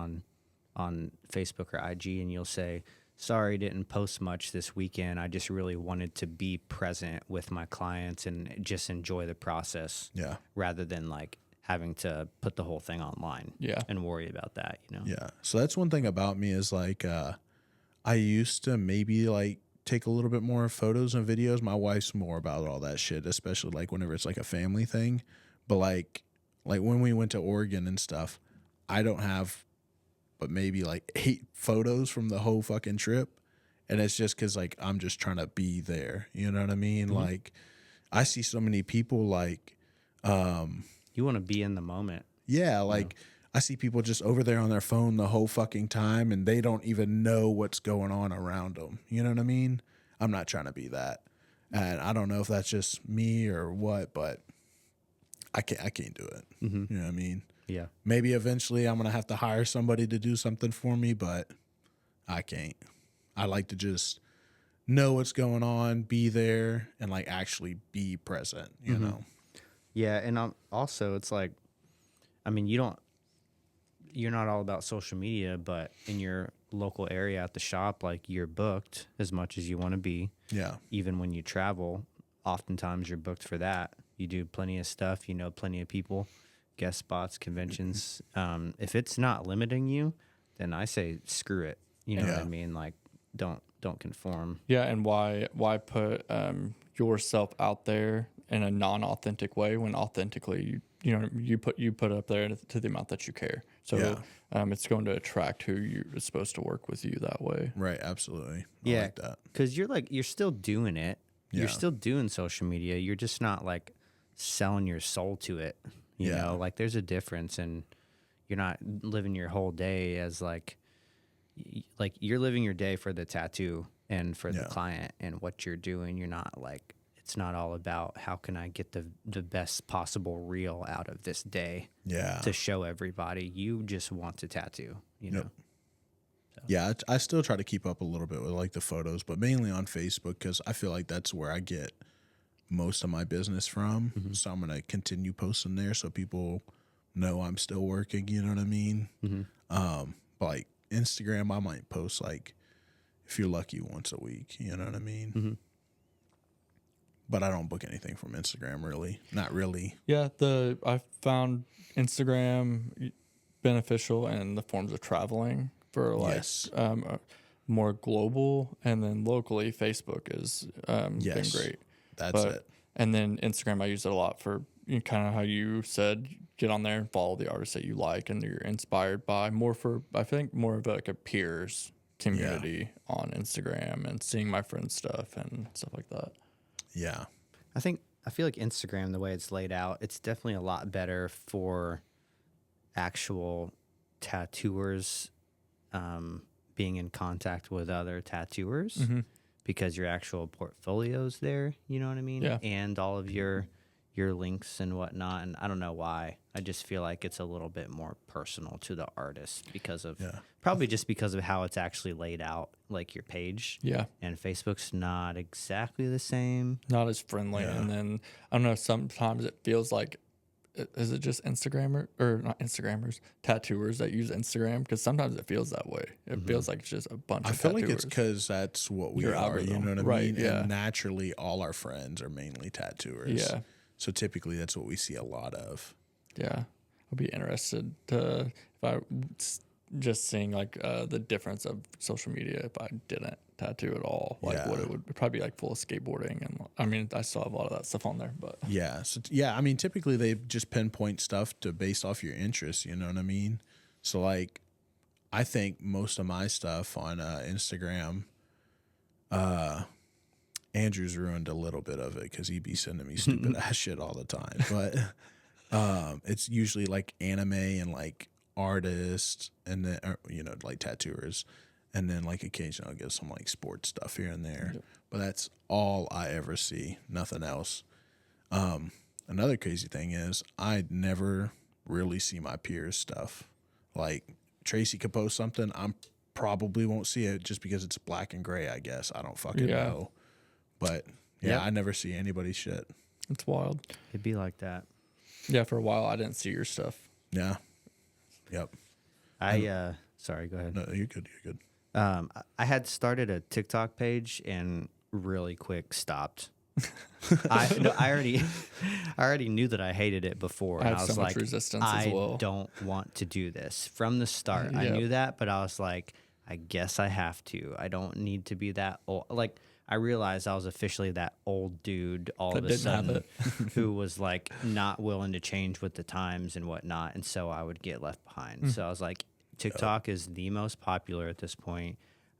[SPEAKER 3] on Facebook or IG, and you'll say, sorry, didn't post much this weekend. I just really wanted to be present with my clients and just enjoy the process.
[SPEAKER 1] Yeah.
[SPEAKER 3] Rather than like having to put the whole thing online.
[SPEAKER 2] Yeah.
[SPEAKER 3] And worry about that, you know?
[SPEAKER 1] Yeah. So that's one thing about me is like, I used to maybe like take a little bit more photos and videos. My wife's more about all that shit, especially like whenever it's like a family thing. But like when we went to Oregon and stuff, I don't have but maybe like 8 photos from the whole fucking trip. And it's just because like I'm just trying to be there. You know what I mean? Like I see so many people like
[SPEAKER 3] you want to be in the moment.
[SPEAKER 1] Yeah, like I see people just over there on their phone the whole fucking time and they don't even know what's going on around them. You know what I mean? I'm not trying to be that. And I don't know if that's just me or what, but I can't do it. You know what I mean?
[SPEAKER 3] Yeah.
[SPEAKER 1] Maybe eventually I'm going to have to hire somebody to do something for me, but I can't. I like to just know what's going on, be there, and like actually be present, you know?
[SPEAKER 3] Yeah. And also it's like, I mean, you're not all about social media, but in your local area at the shop, like you're booked as much as you want to be.
[SPEAKER 1] Yeah.
[SPEAKER 3] Even when you travel, oftentimes you're booked for that. You do plenty of stuff, you know, plenty of people. Guest spots, conventions. If it's not limiting you, then I say screw it. You know what I mean? Like, don't conform.
[SPEAKER 2] Yeah, and why put yourself out there in a non-authentic way when authentically you put up there to the amount that you care. So it's going to attract who you're supposed to work with you that way.
[SPEAKER 1] Right, absolutely. I
[SPEAKER 3] Yeah,
[SPEAKER 1] like that.
[SPEAKER 3] because you're still doing it.
[SPEAKER 1] Yeah.
[SPEAKER 3] You're still doing social media. You're just not like selling your soul to it. You know, like there's a difference, and you're not living your whole day as like you're living your day for the tattoo and for the client and what you're doing. You're not like, it's not all about how can I get the best possible reel out of this day to show everybody. You just want to tattoo, you know? So.
[SPEAKER 1] Yeah, I still try to keep up a little bit with like the photos, but mainly on Facebook because I feel like that's where I get most of my business from. So I'm gonna continue posting there so people know I'm still working. You know what I mean? But like Instagram, I might post like, if you're lucky, once a week. You know what I mean? But I don't book anything from Instagram, really. Not really.
[SPEAKER 2] Yeah, I found Instagram beneficial in the forms of traveling for like
[SPEAKER 1] Yes.
[SPEAKER 2] more global, and then locally Facebook is
[SPEAKER 1] Yes.
[SPEAKER 2] been great.
[SPEAKER 1] That's
[SPEAKER 2] But
[SPEAKER 1] it.
[SPEAKER 2] and then Instagram, I use it a lot for kind of how you said, get on there and follow the artists that you like and you're inspired by. I think more of like a peers community on Instagram and seeing my friends' stuff and stuff like that.
[SPEAKER 1] Yeah.
[SPEAKER 3] I feel like Instagram, the way it's laid out, it's definitely a lot better for actual tattooers being in contact with other tattooers because your actual portfolio's there, you know what I mean?
[SPEAKER 2] Yeah.
[SPEAKER 3] And all of your links and whatnot. And I don't know why. I just feel like it's a little bit more personal to the artist because of probably just because of how it's actually laid out, like your page.
[SPEAKER 2] Yeah.
[SPEAKER 3] And Facebook's not exactly the same.
[SPEAKER 2] Not as friendly.
[SPEAKER 1] Yeah.
[SPEAKER 2] And then I don't know, sometimes it feels like, is it just Instagrammer or not Instagrammers, tattooers that use Instagram? Because sometimes it feels that way. It feels like it's just a bunch
[SPEAKER 1] I
[SPEAKER 2] of
[SPEAKER 1] feel
[SPEAKER 2] tattooers.
[SPEAKER 1] like it's because that's what we
[SPEAKER 2] Your
[SPEAKER 1] are. You
[SPEAKER 2] algorithm.
[SPEAKER 1] know what I
[SPEAKER 2] Right,
[SPEAKER 1] mean?
[SPEAKER 2] yeah.
[SPEAKER 1] And naturally, all our friends are mainly tattooers.
[SPEAKER 2] Yeah.
[SPEAKER 1] So typically, that's what we see a lot of.
[SPEAKER 2] Yeah. I'll be interested to, if I just seeing like the difference of social media if I didn't tattoo at all, like what it would probably be like full of skateboarding. And I mean, I still have a lot of that stuff on there, but
[SPEAKER 1] Yeah. So I mean, typically they just pinpoint stuff based off your interests. You know what I mean? So like, I think most of my stuff on Instagram, Andrew's ruined a little bit of it because he'd be sending me stupid ass shit all the time. But it's usually like anime and like artists and then like tattooers, and then like occasionally I'll get some like sports stuff here and there.
[SPEAKER 2] Yep.
[SPEAKER 1] But that's all I ever see. Nothing else. Another crazy thing is I never really see my peers' stuff. Like Tracy could post something, I probably won't see it just because it's black and gray. I guess I don't fucking know. But
[SPEAKER 3] Yep.
[SPEAKER 1] I never see anybody's shit.
[SPEAKER 2] it's wild.
[SPEAKER 3] It'd be like that.
[SPEAKER 2] Yeah, for a while I didn't see your stuff.
[SPEAKER 1] Yeah. Yep.
[SPEAKER 3] Sorry, go ahead.
[SPEAKER 1] No, you're good. You're good.
[SPEAKER 3] I had started a TikTok page and really quick stopped. I already knew that I hated it before.
[SPEAKER 2] I
[SPEAKER 3] And
[SPEAKER 2] had
[SPEAKER 3] I was
[SPEAKER 2] so much
[SPEAKER 3] like,
[SPEAKER 2] resistance
[SPEAKER 3] I
[SPEAKER 2] as well.
[SPEAKER 3] don't want to do this from the start. I
[SPEAKER 2] Yep.
[SPEAKER 3] knew that, but I was like, I guess I have to. I don't need to be that old. Like, I realized I was officially that old dude all
[SPEAKER 2] That
[SPEAKER 3] of a
[SPEAKER 2] didn't have
[SPEAKER 3] sudden
[SPEAKER 2] it.
[SPEAKER 3] who was like not willing to change with the times and whatnot. And so I would get left behind. So I was like, TikTok is the most popular at this point.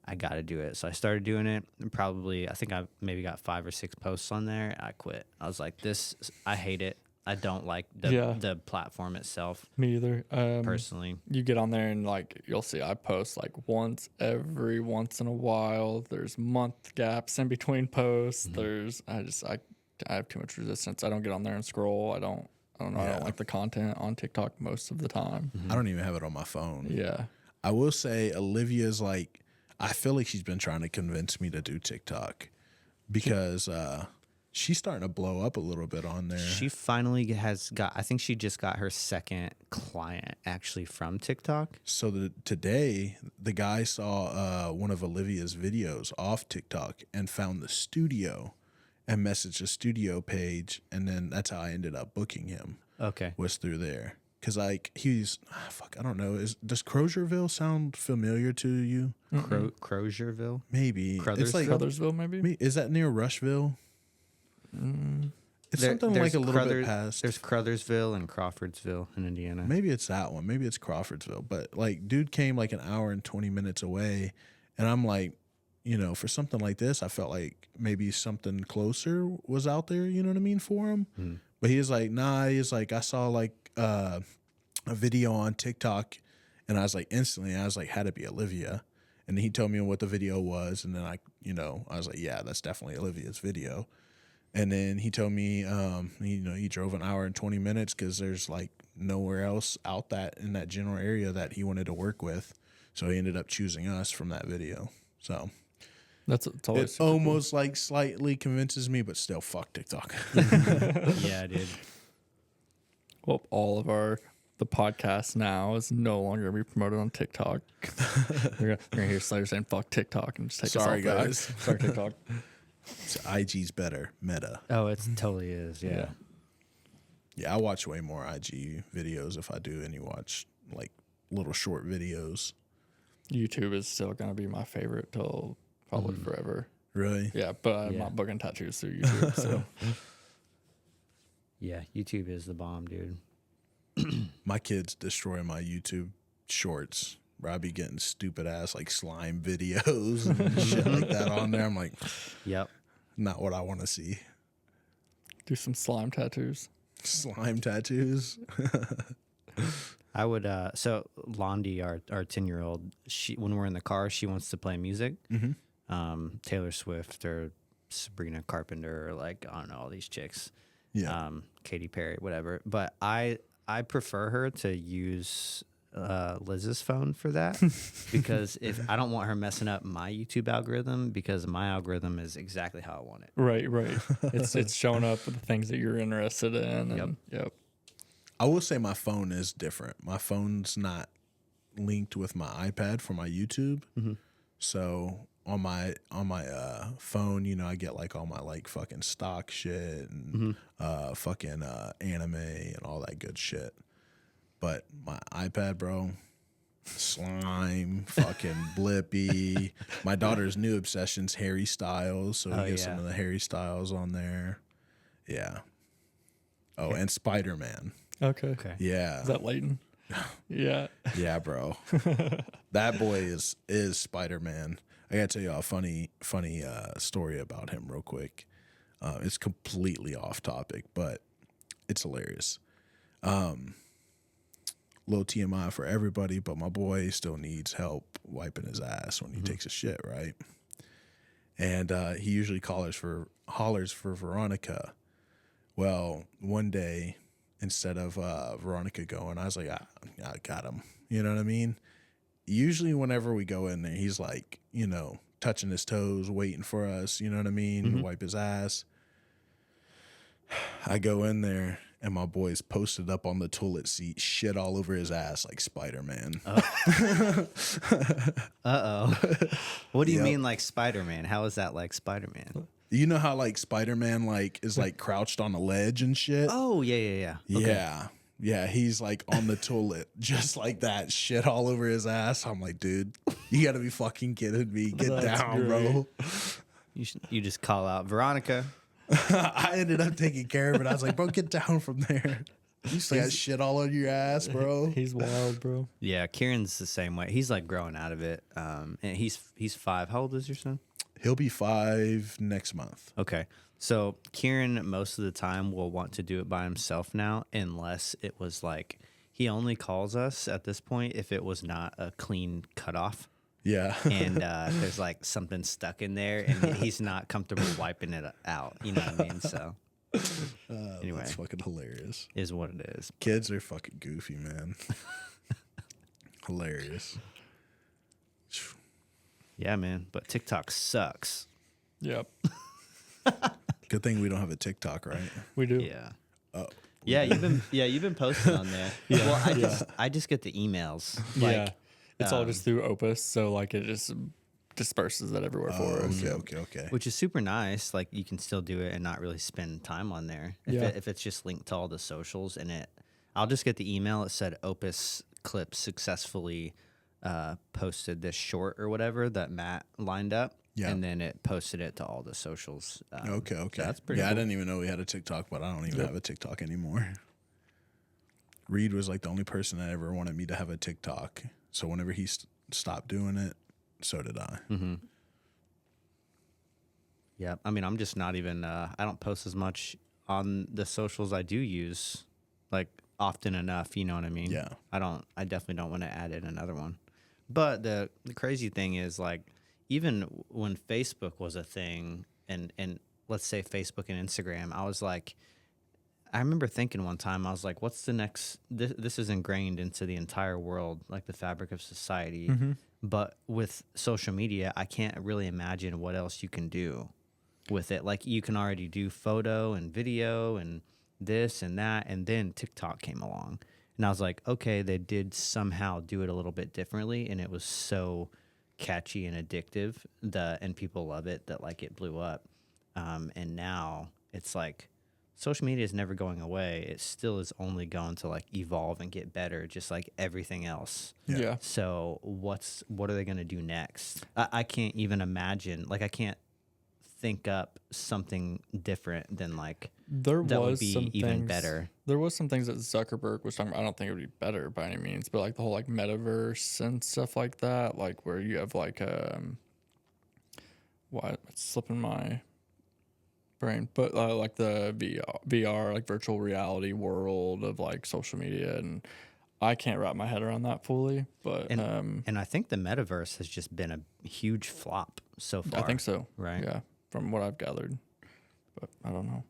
[SPEAKER 3] I got to do it. So I started doing it. And I think I maybe got 5 or 6 posts on there. I quit. I was like, I hate it. I don't like the platform itself
[SPEAKER 2] Me either.
[SPEAKER 3] personally.
[SPEAKER 2] You get on there and like you'll see I post like every once in a while. There's month gaps in between posts. I have too much resistance. I don't get on there and scroll. I don't know. I don't like the content on TikTok most of the time.
[SPEAKER 1] I don't even have it on my phone.
[SPEAKER 2] Yeah.
[SPEAKER 1] I will say Olivia's like, I feel like she's been trying to convince me to do TikTok because she's starting to blow up a little bit on there.
[SPEAKER 3] She finally I think she just got her second client actually from TikTok.
[SPEAKER 1] So today, the guy saw one of Olivia's videos off TikTok and found the studio and messaged the studio page. And then that's how I ended up booking him.
[SPEAKER 3] Okay.
[SPEAKER 1] Was through there. Because like I don't know. Does Crozierville sound familiar to you?
[SPEAKER 3] Crozierville?
[SPEAKER 1] Maybe. It's like
[SPEAKER 2] Crothersville, maybe?
[SPEAKER 1] Is that near Rushville? It's something like a little bit past.
[SPEAKER 3] There's Crothersville and Crawfordsville in Indiana.
[SPEAKER 1] Maybe it's that one. Maybe it's Crawfordsville. But like, dude came like an hour and 20 minutes away, and I'm like, for something like this, I felt like maybe something closer was out there. You know what I mean for him. But he was like, nah. He's like, I saw like a video on TikTok, and I was like, instantly, I was like, had to be Olivia. And he told me what the video was, and then I was like, yeah, that's definitely Olivia's video. And then he told me, he drove an hour and 20 minutes because there's like nowhere else out in that general area that he wanted to work with. So he ended up choosing us from that video. So
[SPEAKER 2] It's always
[SPEAKER 1] It
[SPEAKER 2] super cool.
[SPEAKER 1] almost like slightly convinces me, but still, fuck TikTok.
[SPEAKER 3] Yeah, dude.
[SPEAKER 2] Well, all of the podcast now is no longer gonna be promoted on TikTok. You're gonna hear Slayer saying "fuck TikTok" and just take
[SPEAKER 1] Sorry,
[SPEAKER 2] us off there.
[SPEAKER 1] guys.
[SPEAKER 2] Sorry, TikTok.
[SPEAKER 1] So IG's better. Meta.
[SPEAKER 3] Oh, it totally is. Yeah.
[SPEAKER 1] Yeah, I watch way more IG videos if I do any watch like little short videos.
[SPEAKER 2] YouTube is still gonna be my favorite till probably forever.
[SPEAKER 1] Really?
[SPEAKER 2] Yeah, but I'm
[SPEAKER 3] Yeah.
[SPEAKER 2] not booking tattoos through YouTube. So
[SPEAKER 3] Yeah, YouTube is the bomb, dude.
[SPEAKER 1] My kids destroy my YouTube shorts where I be getting stupid ass like slime videos and shit like that on there. I'm like,
[SPEAKER 3] Yep.
[SPEAKER 1] not what I want to see.
[SPEAKER 2] do some slime tattoos.
[SPEAKER 1] Slime tattoos.
[SPEAKER 3] I would so Londi, our 10-year-old, she when we're in the car, she wants to play music. Taylor Swift or Sabrina Carpenter or like I don't know, all these chicks.
[SPEAKER 1] Yeah.
[SPEAKER 3] Katy Perry, whatever. But I prefer her to use Liz's phone for that because if I don't want her messing up my YouTube algorithm because my algorithm is exactly how I want it.
[SPEAKER 2] Right. It's showing up with the things that you're interested in. And, yep.
[SPEAKER 1] I will say my phone is different. My phone's not linked with my iPad for my YouTube. So on my phone, you know, I get like all my like fucking stock shit and fucking anime and all that good shit. But my iPad, bro, slime, fucking Blippy. My daughter's new obsession's Harry Styles, so we get some of the Harry Styles on there. Yeah. Oh, and Spider-Man.
[SPEAKER 2] Okay.
[SPEAKER 1] Yeah.
[SPEAKER 2] Is that Leighton? Yeah.
[SPEAKER 1] Yeah, bro. That boy is Spider-Man. I gotta tell you a funny story about him real quick. It's completely off topic, but it's hilarious. Little TMI for everybody, but my boy still needs help wiping his ass when he takes a shit, right? And he usually hollers for Veronica. Well, one day, instead of Veronica going, I was like, I got him. You know what I mean? Usually whenever we go in there, he's like, you know, touching his toes, waiting for us, you know what I mean, to wipe his ass. I go in there, and my boy's posted up on the toilet seat, shit all over his ass like Spider-Man.
[SPEAKER 3] What do you mean like Spider-Man? How is that like Spider-Man?
[SPEAKER 1] You know how like Spider-Man like is like crouched on a ledge and shit?
[SPEAKER 3] Oh, yeah.
[SPEAKER 1] Yeah, he's like on the toilet, just like that, shit all over his ass. I'm like, dude, you gotta be fucking kidding me. Get
[SPEAKER 2] That's
[SPEAKER 1] down,
[SPEAKER 2] great.
[SPEAKER 1] bro.
[SPEAKER 3] You just call out Veronica.
[SPEAKER 1] I ended up taking care of it. I was like, bro, get down from there. You still got shit all over your ass, bro.
[SPEAKER 2] He's wild, bro.
[SPEAKER 3] Yeah, Kieran's the same way. He's like growing out of it. And he's 5. How old is your son?
[SPEAKER 1] He'll be 5 next month.
[SPEAKER 3] Okay. So Kieran most of the time will want to do it by himself now, unless it was like he only calls us at this point if it was not a clean cutoff.
[SPEAKER 1] Yeah.
[SPEAKER 3] And there's like something stuck in there and he's not comfortable wiping it out. You know what I mean? So anyway,
[SPEAKER 1] That's fucking hilarious.
[SPEAKER 3] is what it is.
[SPEAKER 1] Kids are fucking goofy, man. Hilarious.
[SPEAKER 3] Yeah, man. But TikTok sucks.
[SPEAKER 2] Yep.
[SPEAKER 1] Good thing we don't have a TikTok, right?
[SPEAKER 2] We do.
[SPEAKER 3] Yeah.
[SPEAKER 1] Oh,
[SPEAKER 3] Yeah, you've been posting on there. Well, I just get the emails.
[SPEAKER 2] Yeah. It's all just through Opus, so like it just disperses it everywhere for us.
[SPEAKER 1] okay.
[SPEAKER 3] Which is super nice. Like you can still do it and not really spend time on there. If it's just linked to all the socials and I'll just get the email. It said Opus clips successfully posted this short or whatever that Matt lined up.
[SPEAKER 1] Yeah.
[SPEAKER 3] And then it posted it to all the socials.
[SPEAKER 1] Okay.
[SPEAKER 3] So that's pretty
[SPEAKER 1] I
[SPEAKER 3] cool.
[SPEAKER 1] didn't even know we had a TikTok, but I don't even have a TikTok anymore. Reed was like the only person that ever wanted me to have a TikTok. So whenever he stopped doing it, so did I.
[SPEAKER 3] Mm-hmm. Yeah. I mean, I'm just not even, I don't post as much on the socials I do use, like often enough. You know what I mean?
[SPEAKER 1] Yeah.
[SPEAKER 3] I definitely don't want to add in another one. But the crazy thing is like, even when Facebook was a thing and let's say Facebook and Instagram, I was like, I remember thinking one time, I was like, what's the next? This is ingrained into the entire world, like the fabric of society.
[SPEAKER 2] Mm-hmm.
[SPEAKER 3] But with social media, I can't really imagine what else you can do with it. Like you can already do photo and video and this and that. And then TikTok came along. And I was like, okay, they did somehow do it a little bit differently. And it was so catchy and addictive and people love it that like it blew up. And now it's like social media is never going away. It still is only going to like evolve and get better, just like everything else.
[SPEAKER 2] Yeah.
[SPEAKER 3] So what are they going to do next? I can't even imagine. Like I can't think up something different than like
[SPEAKER 2] There
[SPEAKER 3] that would
[SPEAKER 2] was
[SPEAKER 3] be
[SPEAKER 2] some
[SPEAKER 3] even
[SPEAKER 2] things,
[SPEAKER 3] better.
[SPEAKER 2] There was some things that Zuckerberg was talking about. I don't think it would be better by any means, but like the whole like metaverse and stuff like that, like where you have like what it's slipping my brain, but like the VR, like virtual reality world of like social media, and I can't wrap my head around that fully, but
[SPEAKER 3] And I think the metaverse has just been a huge flop so far.
[SPEAKER 2] I think so,
[SPEAKER 3] right?
[SPEAKER 2] Yeah, from what I've gathered, but I don't know.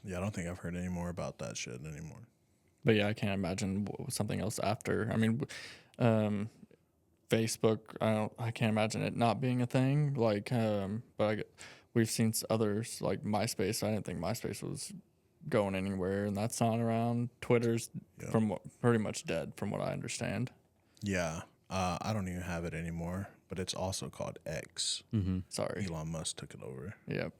[SPEAKER 1] Yeah, I don't think I've heard any more about that shit anymore.
[SPEAKER 2] But yeah, I can't imagine something else after. I mean, Facebook. I can't imagine it not being a thing. Like, we've seen others like MySpace. I didn't think MySpace was going anywhere, and that's not around. Twitter's pretty much dead, from what I understand.
[SPEAKER 1] Yeah, I don't even have it anymore, but it's also called X.
[SPEAKER 3] Mm-hmm.
[SPEAKER 2] Sorry.
[SPEAKER 1] Elon Musk took it over.
[SPEAKER 2] Yep.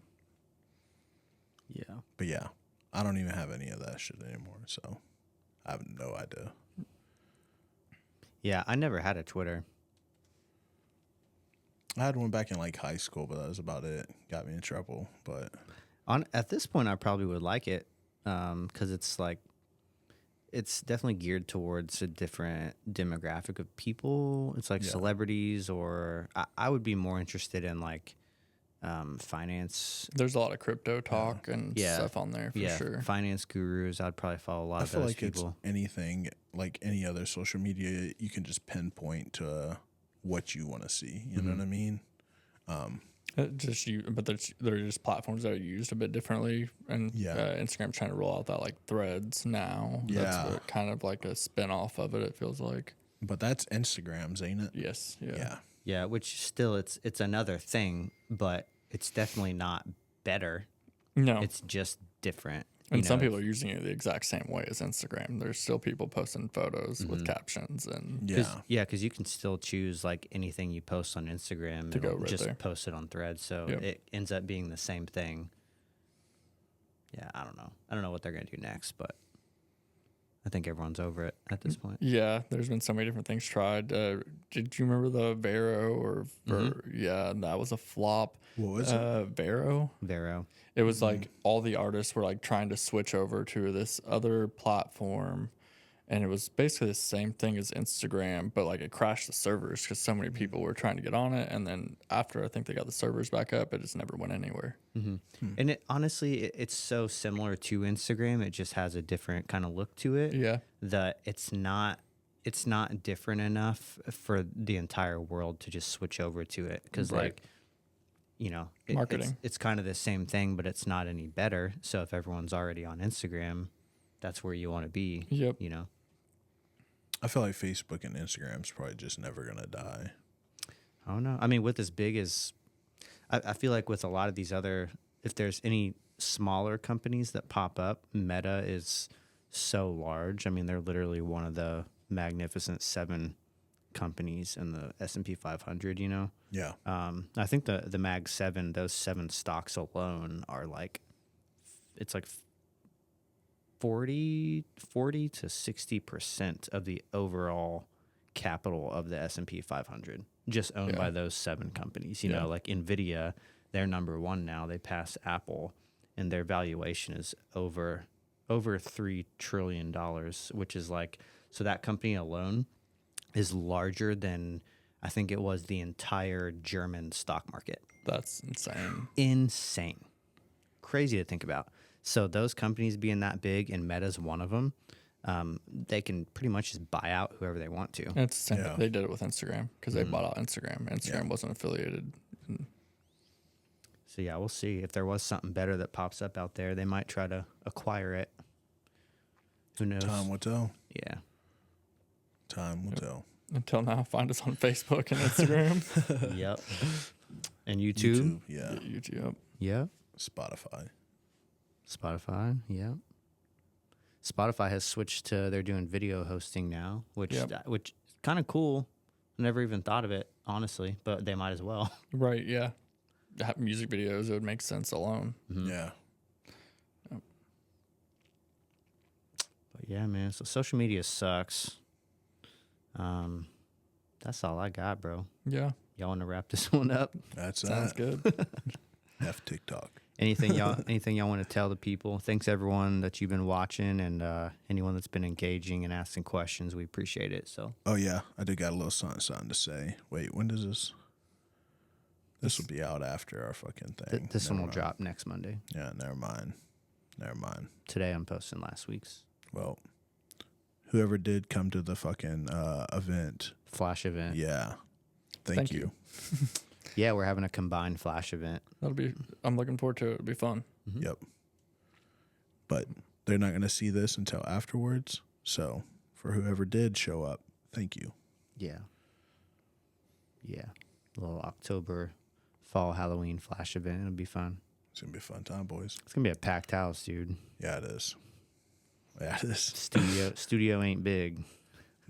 [SPEAKER 3] Yeah.
[SPEAKER 1] But yeah, I don't even have any of that shit anymore, so I have no idea.
[SPEAKER 3] Yeah, I never had a Twitter.
[SPEAKER 1] I had one back in like high school, but that was about it. Got me in trouble, but
[SPEAKER 3] At this point, I probably would like it because it's like it's definitely geared towards a different demographic of people. It's like celebrities, or I would be more interested in like finance.
[SPEAKER 2] There's a lot of crypto talk and stuff on there for sure.
[SPEAKER 3] Finance gurus. I'd probably follow a lot of those people.
[SPEAKER 1] It's anything like any other social media. You can just pinpoint to what you want to see. You know what I mean?
[SPEAKER 2] But they're just platforms that are used a bit differently, and Instagram's trying to roll out that like Threads now. That's kind of like a spin-off of it. It feels like.
[SPEAKER 1] But that's Instagram's, ain't it?
[SPEAKER 2] Yes.
[SPEAKER 3] Yeah, which still it's another thing, but it's definitely not better.
[SPEAKER 2] No,
[SPEAKER 3] it's just different.
[SPEAKER 2] And some people are using it the exact same way as Instagram. There's still people posting photos with captions and
[SPEAKER 3] because you can still choose like anything you post on Instagram
[SPEAKER 2] to go right
[SPEAKER 3] just
[SPEAKER 2] there.
[SPEAKER 3] Post it on Threads, so it ends up being the same thing. Yeah, I don't know what they're gonna do next, but I think everyone's over it at this point.
[SPEAKER 2] Yeah, there's been so many different things tried. Did you remember the Vero yeah, that was a flop.
[SPEAKER 1] What was it?
[SPEAKER 2] Vero. It was like all the artists were like trying to switch over to this other platform, and it was basically the same thing as Instagram, but like it crashed the servers because so many people were trying to get on it, and then after I think they got the servers back up, it just never went anywhere.
[SPEAKER 3] And it honestly, it's so similar to Instagram. It just has a different kind of look to it.
[SPEAKER 2] Yeah,
[SPEAKER 3] that it's not different enough for the entire world to just switch over to it because like
[SPEAKER 2] marketing,
[SPEAKER 3] it's kind of the same thing, but it's not any better. So if everyone's already on Instagram, that's where you want to be.
[SPEAKER 1] I feel like Facebook and Instagram's probably just never gonna die.
[SPEAKER 3] I don't know. I mean, with as big as I feel like with a lot of these other, if there's any smaller companies that pop up, Meta is so large. I mean, they're literally one of the magnificent 7 companies in the S&P 500,
[SPEAKER 1] Yeah.
[SPEAKER 3] I think the Mag 7, those 7 stocks alone are like, it's like 40 to 60% of the overall capital of the S&P 500, just owned by those 7 companies. You know, like Nvidia, they're number 1 now. They pass Apple, and their valuation is over $3 trillion, which is like, so that company alone is larger than I think it was the entire German stock market.
[SPEAKER 2] that's insane.
[SPEAKER 3] Insane. Crazy to think about. So those companies being that big, and Meta's one of them, they can pretty much just buy out whoever they want to.
[SPEAKER 2] And it's the same thing. They did it with Instagram because they bought out Instagram. Instagram wasn't affiliated.
[SPEAKER 3] So yeah, we'll see. If there was something better that pops up out there, they might try to acquire it. Who knows?
[SPEAKER 1] Time will tell.
[SPEAKER 3] Yeah.
[SPEAKER 1] Time will tell.
[SPEAKER 2] Until now, find us on Facebook and Instagram.
[SPEAKER 3] Yep. And YouTube.
[SPEAKER 1] Yeah.
[SPEAKER 2] YouTube.
[SPEAKER 3] Yep.
[SPEAKER 1] Spotify.
[SPEAKER 3] Spotify. Yep. Spotify has switched to they're doing video hosting now, which is kind of cool. Never even thought of it, honestly, but they might as well.
[SPEAKER 2] Right, yeah. Have music videos, it would make sense alone.
[SPEAKER 3] Mm-hmm.
[SPEAKER 1] Yeah.
[SPEAKER 3] But yeah, man. So social media sucks. That's all I got, bro.
[SPEAKER 2] Yeah.
[SPEAKER 3] Y'all want to wrap this one up?
[SPEAKER 1] That's
[SPEAKER 2] Sounds
[SPEAKER 1] that.
[SPEAKER 2] good.
[SPEAKER 1] F TikTok.
[SPEAKER 3] Anything y'all want to tell the people? Thanks everyone that you've been watching and anyone that's been engaging and asking questions. We appreciate it. So
[SPEAKER 1] Oh yeah, I did got a little something to say. Wait, when does this? This will be out after our fucking thing.
[SPEAKER 3] this
[SPEAKER 1] Never
[SPEAKER 3] one will
[SPEAKER 1] mind.
[SPEAKER 3] drop next Monday.
[SPEAKER 1] Yeah, never mind. Never mind.
[SPEAKER 3] Today I'm posting last week's
[SPEAKER 1] Well, whoever did come to the fucking event,
[SPEAKER 3] Flash event.
[SPEAKER 1] yeah, thank
[SPEAKER 2] Thank
[SPEAKER 1] you.
[SPEAKER 2] you.
[SPEAKER 3] Yeah, we're having a combined Flash event.
[SPEAKER 2] I'm looking forward to it. It'll be fun.
[SPEAKER 3] Mm-hmm.
[SPEAKER 1] Yep. But they're not going to see this until afterwards. So for whoever did show up, thank you.
[SPEAKER 3] Yeah. Yeah. A little October fall Halloween Flash event. It'll be fun.
[SPEAKER 1] It's going to be a fun time, boys.
[SPEAKER 3] It's gonna be a packed house, dude.
[SPEAKER 1] Yeah, it is. Yeah, it is.
[SPEAKER 3] Studio ain't big.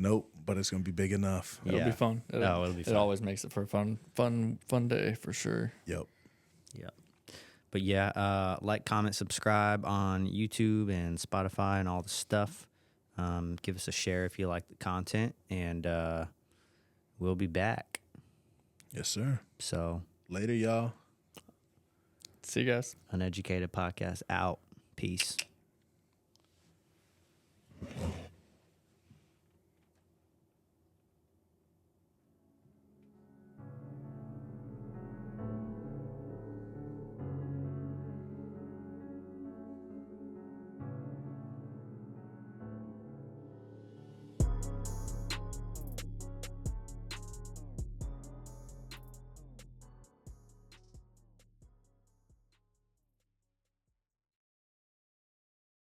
[SPEAKER 1] Nope, but it's going to be big enough.
[SPEAKER 2] It'll
[SPEAKER 3] Yeah.
[SPEAKER 2] be fun.
[SPEAKER 3] It'll be fun.
[SPEAKER 2] It always makes it for a fun day for sure.
[SPEAKER 1] Yep.
[SPEAKER 3] Yeah. But yeah, like, comment, subscribe on YouTube and Spotify and all the stuff. Give us a share if you like the content, and we'll be back.
[SPEAKER 1] Yes, sir.
[SPEAKER 3] So,
[SPEAKER 1] Later, y'all.
[SPEAKER 2] See you guys.
[SPEAKER 3] Uneducated Podcast out. Peace.